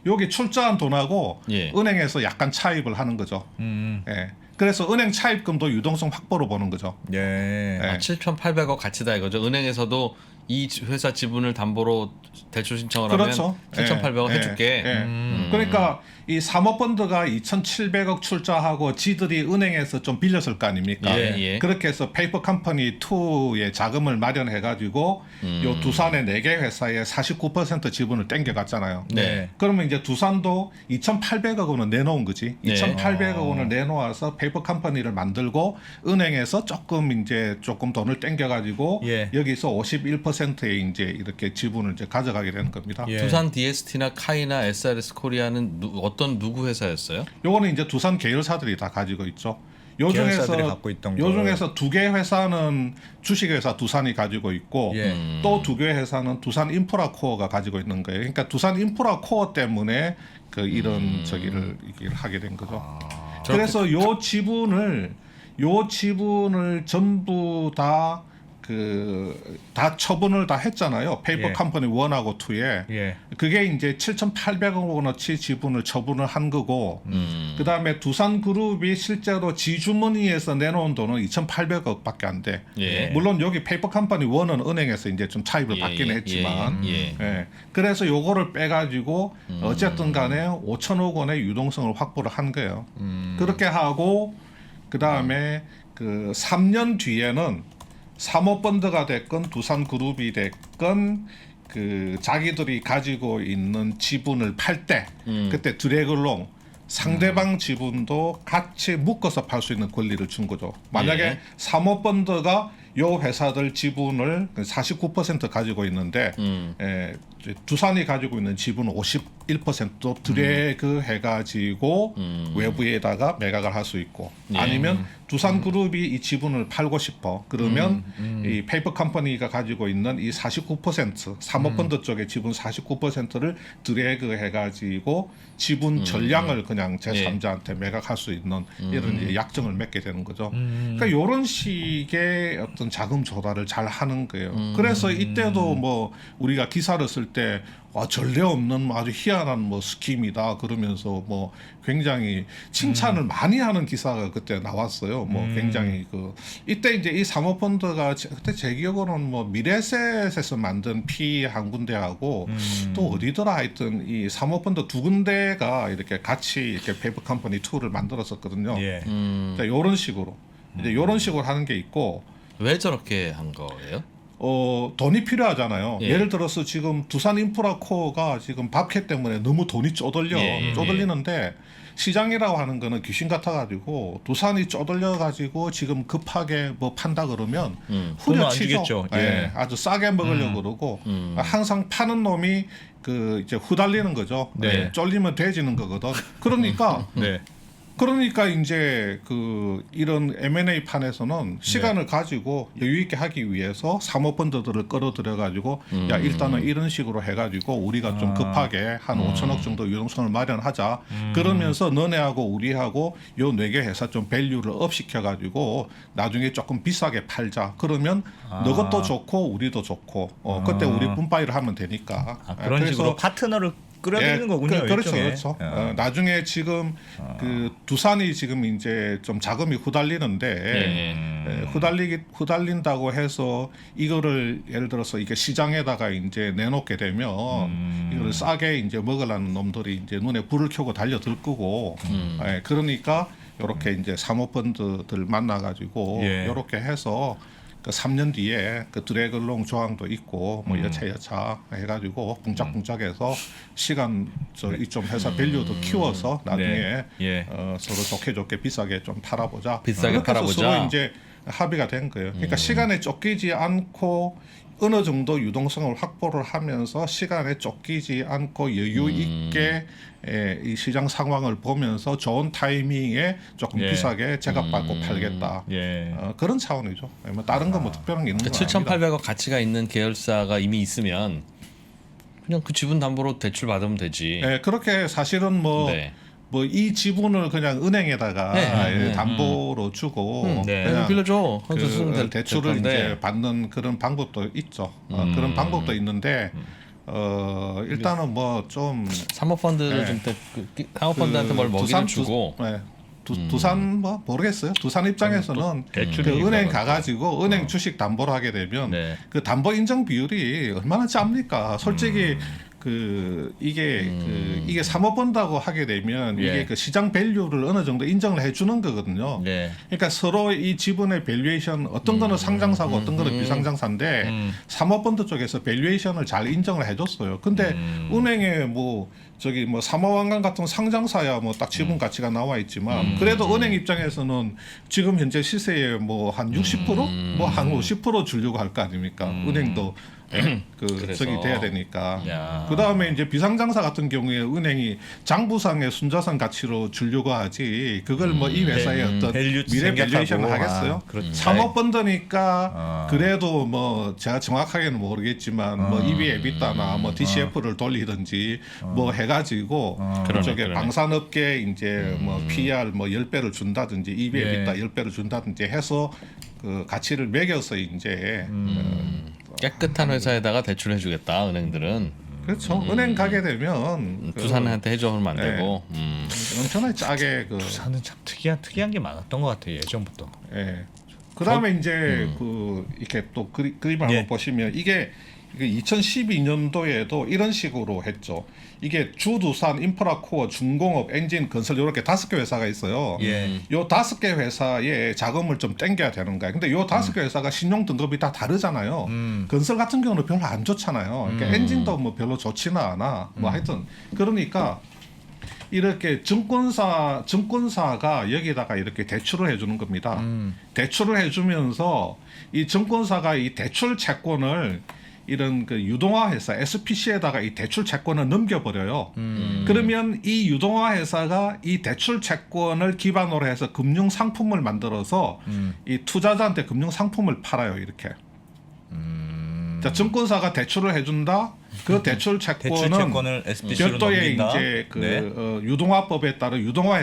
여기 출자한 돈하고 예. 은행에서 약간 차입을 하는 거죠. 예. 그래서 은행 차입금도 유동성 확보로 보는 거죠. 예. 네. 7,800억 가치다 이거죠. 은행에서도 이 회사 지분을 담보로 대출 신청을 그렇죠. 하면 7,800억 예, 해줄게. 예. 그러니까 이 사모펀드가 2,700억 출자하고 지들이 은행에서 좀 빌렸을 거 아닙니까? 예. 그렇게 해서 페이퍼 컴퍼니 2의 자금을 마련해 가지고 요 두산의 4개 회사에 49% 지분을 땡겨갔잖아요. 네. 그러면 이제 두산도 2,800억 원을 내놓은 거지. 네. 2,800억 원을 내놓아서 페이퍼 컴퍼니를 만들고 은행에서 조금 돈을 땡겨 가지고 예. 여기서 51%의 이제 이렇게 지분을 이제 가져가게 되는 겁니다. 예. 두산 DST나 카이나 SRS 코리아는 누구 회사였어요? 요거는 이제 두산 계열사들이 다 가지고 있죠. 요 계열사들이 중에서 갖고 있던 요 걸. 중에서 2개 회사는 주식회사 두산이 가지고 있고 예. 또 2개 회사는 두산 인프라코어가 가지고 있는 거예요. 그러니까 두산 인프라코어 때문에 그 이런 저기를 이렇게 하게 된 거죠. 그래서 요 지분을 전부 다 다 처분을 다 했잖아요. 페이퍼 예. 컴퍼니 1하고 2에. 예. 그게 이제 7,800억 원어치 지분을 처분을 한 거고 그다음에 두산그룹이 실제로 지주머니에서 내놓은 돈은 2,800억밖에 안 돼. 예. 물론 여기 페이퍼 컴퍼니 1은 은행에서 이제 좀 차입을 받긴 했지만 예. 그래서 요거를 빼가지고 어쨌든 간에 5천억 원의 유동성을 확보를 한 거예요. 그렇게 하고 그다음에 그 3년 뒤에는 사모펀드가 됐건 두산그룹이 됐건 그 자기들이 가지고 있는 지분을 팔 때 그때 드래글롱 상대방 지분도 같이 묶어서 팔 수 있는 권리를 준 거죠. 만약에 예. 사모펀드가 요 회사들 지분을 49% 가지고 있는데 두산이 가지고 있는 지분 51%도 드래그 해가지고 외부에다가 매각을 할 수 있고 예. 아니면 두산그룹이 이 지분을 팔고 싶어 그러면 이 페이퍼 컴퍼니가 가지고 있는 이 49% 사모펀드 쪽의 지분 49%를 드래그 해가지고 지분 전량을 그냥 제3자한테 매각할 수 있는 이런 이제 약정을 맺게 되는 거죠. 그러니까 이런 식의 어떤 자금 조달을 잘 하는 거예요. 그래서 이때도 뭐 우리가 기사를 쓸 때 와, 전례 없는 아주 희한한 뭐 스킴이다 그러면서 뭐 굉장히 칭찬을 많이 하는 기사가 그때 나왔어요. 뭐 굉장히 이때 이제 이 사모펀드가 그때 제 기억으로는 뭐 미래셋에서 만든 PE 한 군데하고 또 어디더라 하여튼 이 사모펀드 2군데가 이렇게 같이 이렇게 페이퍼 컴퍼니 2를 만들었었거든요. 예. 그러니까 이런 식으로 이제 이런 식으로 하는 게 있고 왜 저렇게 한 거예요? 돈이 필요하잖아요. 예. 예를 들어서 지금 두산 인프라코어가 지금 박해 때문에 너무 돈이 쪼들리는데 시장이라고 하는 거는 귀신 같아가지고 두산이 쪼들려가지고 지금 급하게 뭐 판다 그러면 돈을 안 후려치죠. 주겠죠. 예. 예. 아주 싸게 먹으려고 그러고 항상 파는 놈이 이제 후달리는 거죠. 네. 쫄리면 돼지는 거거든. 그러니까 네. 이제 이런 M&A 판에서는 시간을 가지고 여유 있게 하기 위해서 사모펀드들을 끌어들여 가지고 야 일단은 이런 식으로 해가지고 우리가 좀 급하게 한 5천억 정도 유동성을 마련하자. 그러면서 너네하고 우리하고 요 4개 회사 좀 밸류를 업 시켜 가지고 나중에 조금 비싸게 팔자. 그러면 너것도 좋고 우리도 좋고 그때 우리 분파이를 하면 되니까. 그런 식으로 파트너를 끌어들이는 거군요. 그렇죠, 일종의. 그렇죠. 나중에 지금 그 두산이 지금 이제 좀 자금이 후달리는데 후달린다고 해서 이거를 예를 들어서 이게 시장에다가 이제 내놓게 되면 이거를 싸게 이제 먹으려는 놈들이 이제 눈에 불을 켜고 달려들 거고, 그러니까 이렇게 이제 사모펀드들 만나가지고 이렇게 해서. 그 3년 뒤에 그 드래글롱 조항도 있고 뭐 여차 해가지고 붕짝붕짝해서 시간 좀 회사 밸류도 키워서 나중에 서로 좋게 비싸게 좀 팔아보자. 비싸게 그렇게 해서 팔아보자. 서로 이제 합의가 된 거예요. 그러니까 시간에 쫓기지 않고 어느 정도 유동성을 확보를 하면서 시간에 쫓기지 않고 여유 있게 이 시장 상황을 보면서 좋은 타이밍에 조금 비싸게 제값받고 팔겠다. 그런 차원이죠. 뭐 다른 건 뭐 특별한 게 있는 건 아닙니다. 7,800억 가치가 있는 계열사가 이미 있으면 그냥 그 지분 담보로 대출 받으면 되지. 네, 그렇게 사실은 뭐 이 지분을 그냥 은행에다가 담보로 주고 그냥 빌려줘. 그 대출을 이제 받는 그런 방법도 있죠. 그런 방법도 있는데 일단은 뭐 좀 사모펀드를 좀 사모펀드한테 뭘 먹이를 주고 두산 뭐 모르겠어요. 두산 입장에서는 그 은행 가가지고 은행 주식 담보를 하게 되면 그 담보 인정 비율이 얼마나 짭니까? 솔직히 이게 사모펀드하고 하게 되면 이게 그 시장 밸류를 어느 정도 인정을 해주는 거거든요. 그러니까 서로 이 지분의 밸류에이션 어떤 거는 상장사고 어떤 거는 비상장사인데 사모펀드 쪽에서 밸류에이션을 잘 인정을 해줬어요. 근데 은행에 뭐 사모왕관 같은 상장사야 뭐 딱 지분 가치가 나와 있지만 그래도 은행 입장에서는 지금 현재 시세에 뭐 한 60% 뭐 한 50% 주려고 할 거 아닙니까? 은행도 저기 돼야 되니까. 그 다음에 이제 비상장사 같은 경우에 은행이 장부상의 순자산 가치로 주려고 하지 그걸 뭐 이 회사의 어떤 미래 밸류에이션을 하겠어요? 사모펀드니까 그래도 뭐 제가 정확하게는 모르겠지만 뭐 EV 에비타나 뭐 DCF를 돌리든지 뭐 해가지고 그쪽에 방산업계 이제 뭐 PR 뭐 10배를 준다든지 EV 에비타 10배를 준다든지 해서 그 가치를 매겨서 이제 깨끗한 회사에다가 대출해주겠다 은행들은. 그렇죠. 은행 가게 되면 두산한테 해줘 하면 안 되고. 엄청나게 짜게 두산은 참 특이한 게 많았던 것 같아요. 예전부터. 그다음에 이제 이렇게 또 그림을 한번 보시면 이게 2012년도에도 이런 식으로 했죠. 이게 주두산, 인프라코어, 중공업, 엔진, 건설 이렇게 5개 회사가 있어요. 요 5개 회사에 자금을 좀 땡겨야 되는 거야. 근데 요 5개 회사가 신용 등급이 다 다르잖아요. 건설 같은 경우는 별로 안 좋잖아요. 그러니까 엔진도 뭐 별로 좋지는 않아. 뭐 하여튼 그러니까 이렇게 증권사가 여기다가 이렇게 대출을 해주는 겁니다. 대출을 해주면서 이 증권사가 이 대출 채권을 이런 그 유동화 회사 SPC에다가 이 대출 채권을 넘겨버려요. 그러면 이 유동화 회사가 이 대출 채권을 기반으로 해서 금융 상품을 만들어서 이 투자자한테 금융 상품을 팔아요. 이렇게. 자, 증권사가 대출을 해준다. 그 대출 채권을 별도의 이제 유동화법에 따른 유동화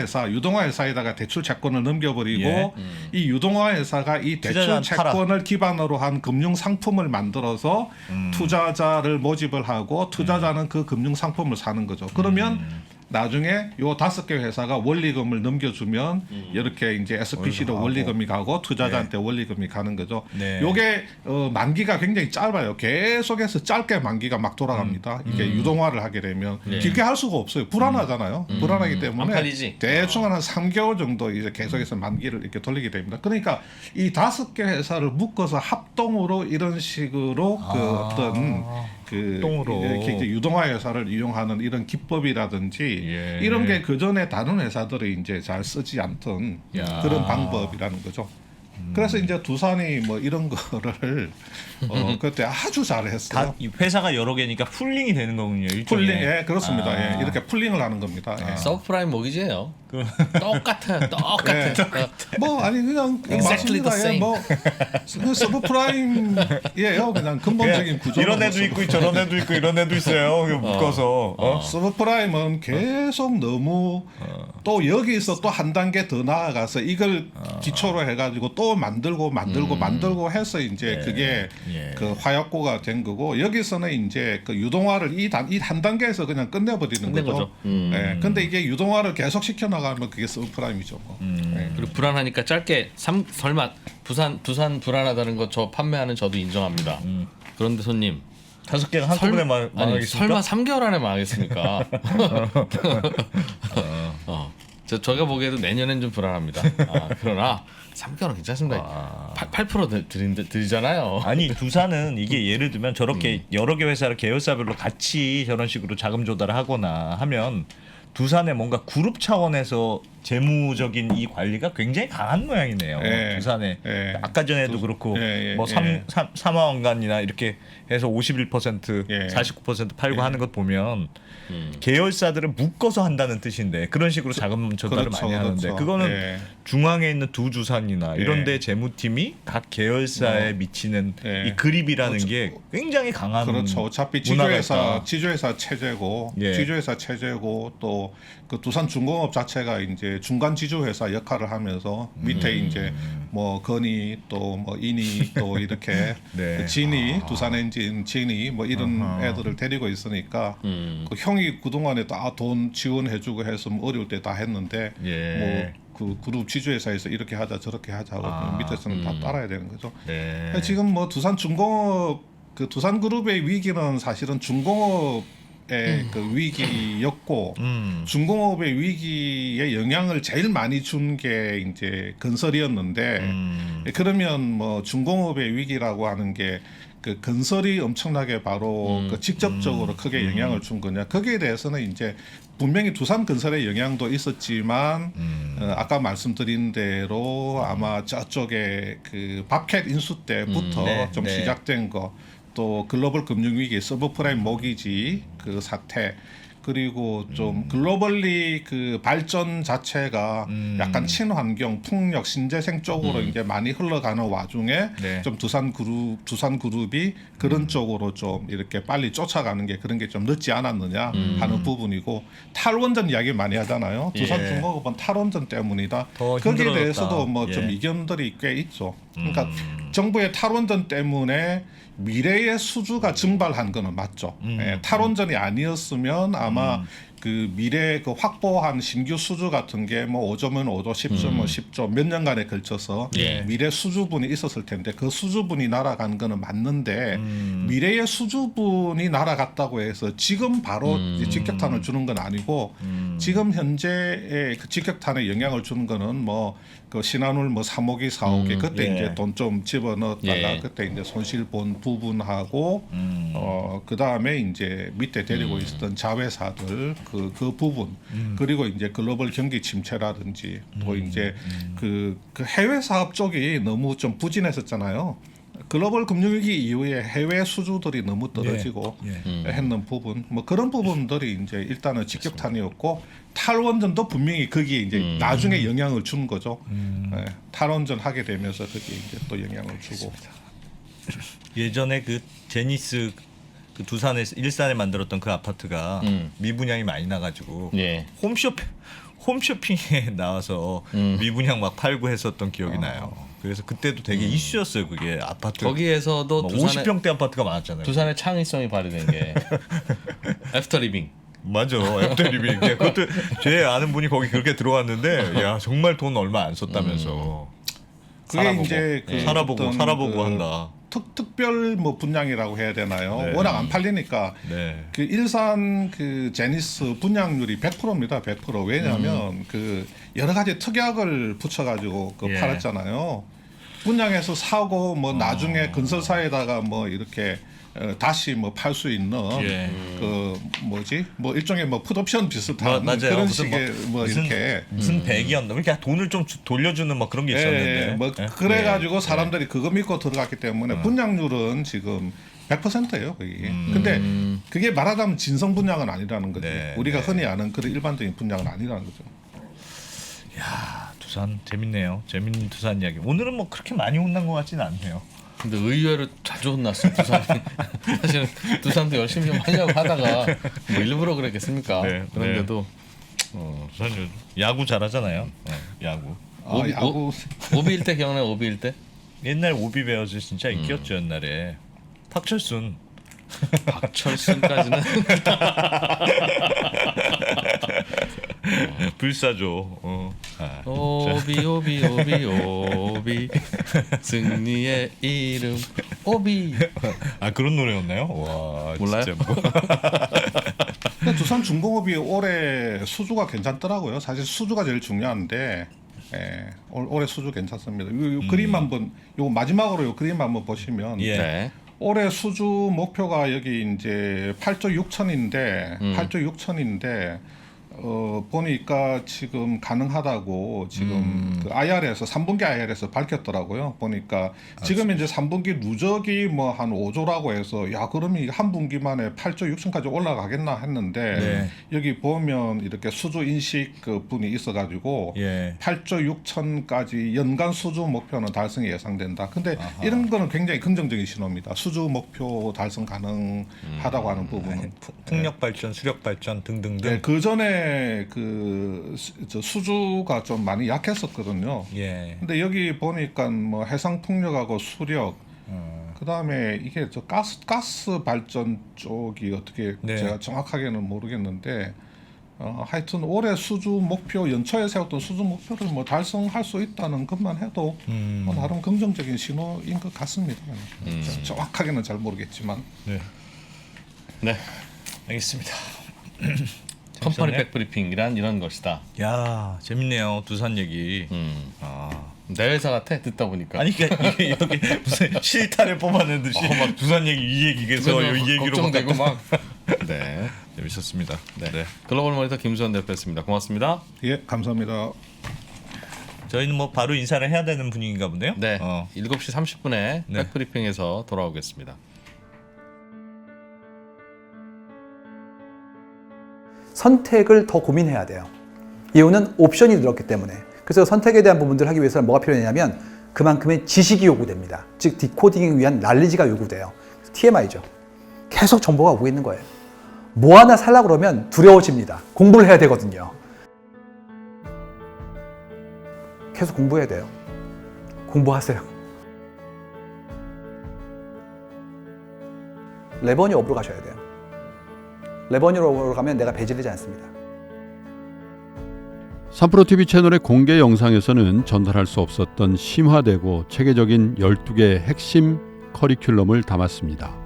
회사에다가 대출 채권을 넘겨버리고 이 유동화 회사가 이 대출 채권을 기반으로 한 금융 상품을 만들어서 투자자를 모집을 하고 투자자는 그 금융 상품을 사는 거죠. 그러면 나중에 요 5개 회사가 원리금을 넘겨주면 이렇게 이제 SPC로 원리금이 가고 투자자한테 원리금이 가는 거죠. 요게 만기가 굉장히 짧아요. 계속해서 짧게 만기가 막 돌아갑니다. 이게 유동화를 하게 되면 길게 할 수가 없어요. 불안하잖아요. 불안하기 때문에 대충 한 3개월 정도 이제 계속해서 만기를 이렇게 돌리게 됩니다. 그러니까 이 5개 회사를 묶어서 합동으로 이런 식으로 어떤 이렇게 이제 유동화 회사를 이용하는 이런 기법이라든지 이런 게 그 전에 다른 회사들이 이제 잘 쓰지 않던 그런 방법이라는 거죠. 그래서 이제 두산이 뭐 이런 거를 그때 아주 잘했어요. 회사가 여러 개니까 풀링이 되는 거군요. 풀링, 그렇습니다. 이렇게 풀링을 하는 겁니다. 서브프라임 모기지예요. 똑같아요. 똑같아요. 뭐 아니 그냥 Exactly the 맞습니다. 예, same. 뭐 서브프라임이에요. 그냥 근본적인 구조. 이런 애도 있고 저런 애도 있고 이런 애도 있어요. 묶어서. 서브프라임은 계속 너무 또 여기서 또 한 단계 더 나아가서 이걸 기초로 해가지고 또 만들고 해서 이제 그게 예. 그 화약고가 된 거고 여기서는 이제 그 유동화를 이 한 단계에서 그냥 끝내버리는 끝낸 거죠. 거죠. 예. 근데 이게 유동화를 계속 시켜나가면 그게 서브프라임이죠. 뭐. 예. 그리고 불안하니까 짧게 설마 두산 불안하다는 거 저 판매하는 저도 인정합니다. 그런데 손님 5개가 한꺼번에 망하겠습니까? 설마 3개월 안에 망하겠습니까? 제가 보기에도 내년엔 좀 불안합니다. 그러나 3개월은 괜찮습니다. 8% 드리잖아요. 아니 두산은 이게 예를 들면 저렇게 여러 개 회사를 계열사별로 같이 저런 식으로 자금 조달을 하거나 하면 두산의 뭔가 그룹 차원에서 재무적인 이 관리가 굉장히 강한 모양이네요. 예. 두산에 예. 아까 전에도 그렇고 예. 뭐 삼화원간이나 이렇게 해서 51% 예. 49% 팔고 하는 것 보면 계열사들은 묶어서 한다는 뜻인데 그런 식으로 자금 조달을 그렇죠, 많이 하는데 그렇죠. 그거는 예. 중앙에 있는 두 주산이나 이런 데 재무팀이 각 계열사에 미치는 예. 이 그립이라는 게 굉장히 강한 그렇죠. 어차피 문화가 지주회사 있다. 체제고 예. 지주회사 체제고 또 그 두산중공업 자체가 이제 중간 지주회사 역할을 하면서 밑에 이제 뭐 건이 또 뭐 인이 또 이렇게 네. 그 진이 두산엔진 진이 뭐 이런 애들을 데리고 있으니까 그 형이 그동안에 다 돈 지원해주고 해서 뭐 어려울 때 다 했는데 예. 뭐 그 그룹 지주회사에서 이렇게 하자 저렇게 하자 하고 밑에서는 다 따라야 되는 거죠. 네. 지금 뭐 두산중공업 그 두산그룹의 위기는 사실은 중공업의 그 위기였고 중공업의 위기에 영향을 제일 많이 준 게 이제 건설이었는데 그러면 뭐 중공업의 위기라고 하는 게 그 건설이 엄청나게 바로 그 직접적으로 크게 영향을 준 거냐 거기에 대해서는 이제 분명히 두산건설의 영향도 있었지만 아까 말씀드린 대로 아마 저쪽에 그 밥캣 인수 때부터 네, 좀 네. 시작된 거 또 글로벌 금융위기 서브프라임 모기지 그 사태 그리고 좀 글로벌리 그 발전 자체가 약간 친환경, 풍력, 신재생 쪽으로 이제 많이 흘러가는 와중에 네. 좀 두산그룹이 그런 쪽으로 좀 이렇게 빨리 쫓아가는 게 그런 게 좀 늦지 않았느냐 하는 부분이고 탈원전 이야기 많이 하잖아요. 두산중공업은 탈원전 때문이다. 더 거기에 힘들어졌다. 대해서도 뭐 좀 예. 이견들이 꽤 있죠. 그러니까 정부의 탈원전 때문에 미래의 수주가 증발한 거는 맞죠. 예, 탈원전이 아니었으면 아마 그 미래 그 확보한 신규 수주 같은 게 뭐 5조면 5조, 10조면 10조 몇 년간에 걸쳐서 미래 수주분이 있었을 텐데 그 수주분이 날아간 거는 맞는데 미래의 수주분이 날아갔다고 해서 지금 바로 이제 직격탄을 주는 건 아니고 지금 현재의 그 직격탄에 영향을 주는 거는 뭐 그 신한울 뭐 3호기, 4호기 그때 예. 이제 돈 좀 집어넣었다가 예. 그때 이제 손실 본 부분하고 그 다음에 이제 밑에 데리고 있었던 자회사들 그 부분 그리고 이제 글로벌 경기 침체라든지 또 이제 그 해외 사업 쪽이 너무 좀 부진했었잖아요. 글로벌 금융위기 이후에 해외 수주들이 너무 떨어지고 했는 부분 뭐 그런 부분들이 이제 일단은 직격탄이었고 탈원전도 분명히 거기에 이제 나중에 영향을 준 거죠. 예, 탈원전 하게 되면서 거기에 이제 또 영향을 주고. 예전에 그 제니스 그 두산에서 일산에 만들었던 그 아파트가 미분양이 많이 나가지고 예. 홈쇼핑에 나와서 미분양 막 팔고 했었던 기억이 나요. 그래서 그때도 되게 이슈였어요. 그게 아파트 거기에서도 뭐 두산의 50평대 아파트가 많았잖아요. 두산의 창의성이 발휘된 게 애프터 리빙. 맞아. 애프터리빙. 그것도 제 아는 분이 거기 그렇게 들어왔는데 야 정말 돈 얼마 안 썼다면서. 그게 살아보고. 이제 그 살아보고 어떤 살아보고 그 한다. 특별 뭐 분양이라고 해야 되나요? 네. 워낙 안 팔리니까 네. 그 일산 그 제니스 분양률이 100%입니다. 100%. 왜냐하면 그 여러 가지 특약을 붙여가지고 그 예. 팔았잖아요. 분양해서 사고 뭐 나중에 건설사에다가 뭐 이렇게 다시 뭐 팔 수 있는 예. 그 뭐지 뭐 일종의 뭐 풋옵션 비슷한 맞아요. 그런 무슨 식의 뭐 이렇게 무슨 백이었나? 이렇게 돈을 좀 돌려주는 뭐 그런 게 있었는데. 뭐 예? 그래가지고 예. 사람들이 그거 믿고 들어갔기 때문에 분양률은 지금 100%예요. 그게. 근데 그게 말하자면 진성 분양은 아니라는 거죠. 네, 우리가 네. 흔히 아는 그런 일반적인 분양은 아니라는 거죠. 야, 두산 재밌네요. 재밌는 두산 이야기. 오늘은 뭐 그렇게 많이 혼난 것 같지는 않네요. 근데 의외로 자주 혼났어 두산이. 사실은 두산도 열심히 좀 하려고 하다가 뭐 일부러 그랬겠습니까? 네, 그런데도 두산 요즘 야구 잘하잖아요. 야구. 야구 오비일 때 기억나요? 오비일 때? 옛날 오비 베어즈 진짜 인기였죠 옛날에. 박철순. 박철순까지는 불사조. 오비 승리의 이름 오비. 아 그런 노래였나요? 와 몰라요? 진짜 뭐. 근데 두산 중공업이 올해 수주가 괜찮더라고요. 사실 수주가 제일 중요한데 올해 수주 괜찮습니다. 요 그림 한번 요 마지막으로 요 그림 한번 보시면 예. 네. 올해 수주 목표가 여기 이제 8조 6천인데 8조 6천인데 보니까 지금 가능하다고 지금 그 IR에서 3분기 IR에서 밝혔더라고요. 보니까 지금 이제 3분기 누적이 뭐 한 5조라고 해서 야 그러면 한 분기만에 8조 6천까지 올라가겠나 했는데 네. 여기 보면 이렇게 수주 인식 그 분이 있어가지고 예. 8조 6천까지 연간 수주 목표는 달성이 예상된다. 근데 이런 거는 굉장히 긍정적인 신호입니다. 수주 목표 달성 가능하다고 하는 부분은 풍력 발전, 수력 발전 등등등. 네, 그 전에 저 수주가 좀 많이 약했었거든요. 예. 근데 여기 보니까 뭐 해상 풍력하고 수력, 그 다음에 이게 저 가스 발전 쪽이 어떻게 네. 제가 정확하게는 모르겠는데 하여튼 올해 수주 목표 연초에 세웠던 수주 목표를 뭐 달성할 수 있다는 것만 해도 뭐 나름 긍정적인 신호인 것 같습니다. 정확하게는 잘 모르겠지만. 네. 네. 알겠습니다. 컴퍼니 재밌었네. 백브리핑이란 이런 것이다. 야 재밌네요 두산 얘기. 내 회사 같아 듣다 보니까. 아니 그러니까 이게 여기 무슨 실타래 뽑아낸 듯이 막 두산 얘기 이 얘기에서 이 얘기로 걱정되고 막 막. 네. 재밌었습니다. 네. 글로벌 모니터 김수환 대표였습니다. 고맙습니다. 예, 감사합니다. 저희는 뭐 바로 인사를 해야 되는 분위기인가 본데요. 네. 7시 30분에 네. 백브리핑에서 돌아오겠습니다. 선택을 더 고민해야 돼요. 이유는 옵션이 늘었기 때문에. 그래서 선택에 대한 부분들을 하기 위해서는 뭐가 필요하냐면 그만큼의 지식이 요구됩니다. 즉 디코딩을 위한 날리지가 요구돼요. TMI죠. 계속 정보가 오고 있는 거예요. 뭐 하나 살려고 그러면 두려워집니다. 공부를 해야 되거든요. 계속 공부해야 돼요. 공부하세요. 레버니 업으로 가셔야 돼요. 레버니 업으로 가면 내가 배제되지 않습니다. 삼프로TV 채널의 공개 영상에서는 전달할 수 없었던 심화되고 체계적인 12개의 핵심 커리큘럼을 담았습니다.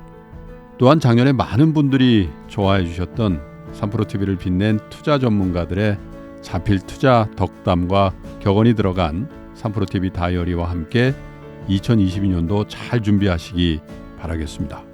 또한 작년에 많은 분들이 좋아해 주셨던 삼프로TV를 빛낸 투자 전문가들의 자필 투자 덕담과 격언이 들어간 삼프로TV 다이어리와 함께 2022년도 잘 준비하시기 바라겠습니다.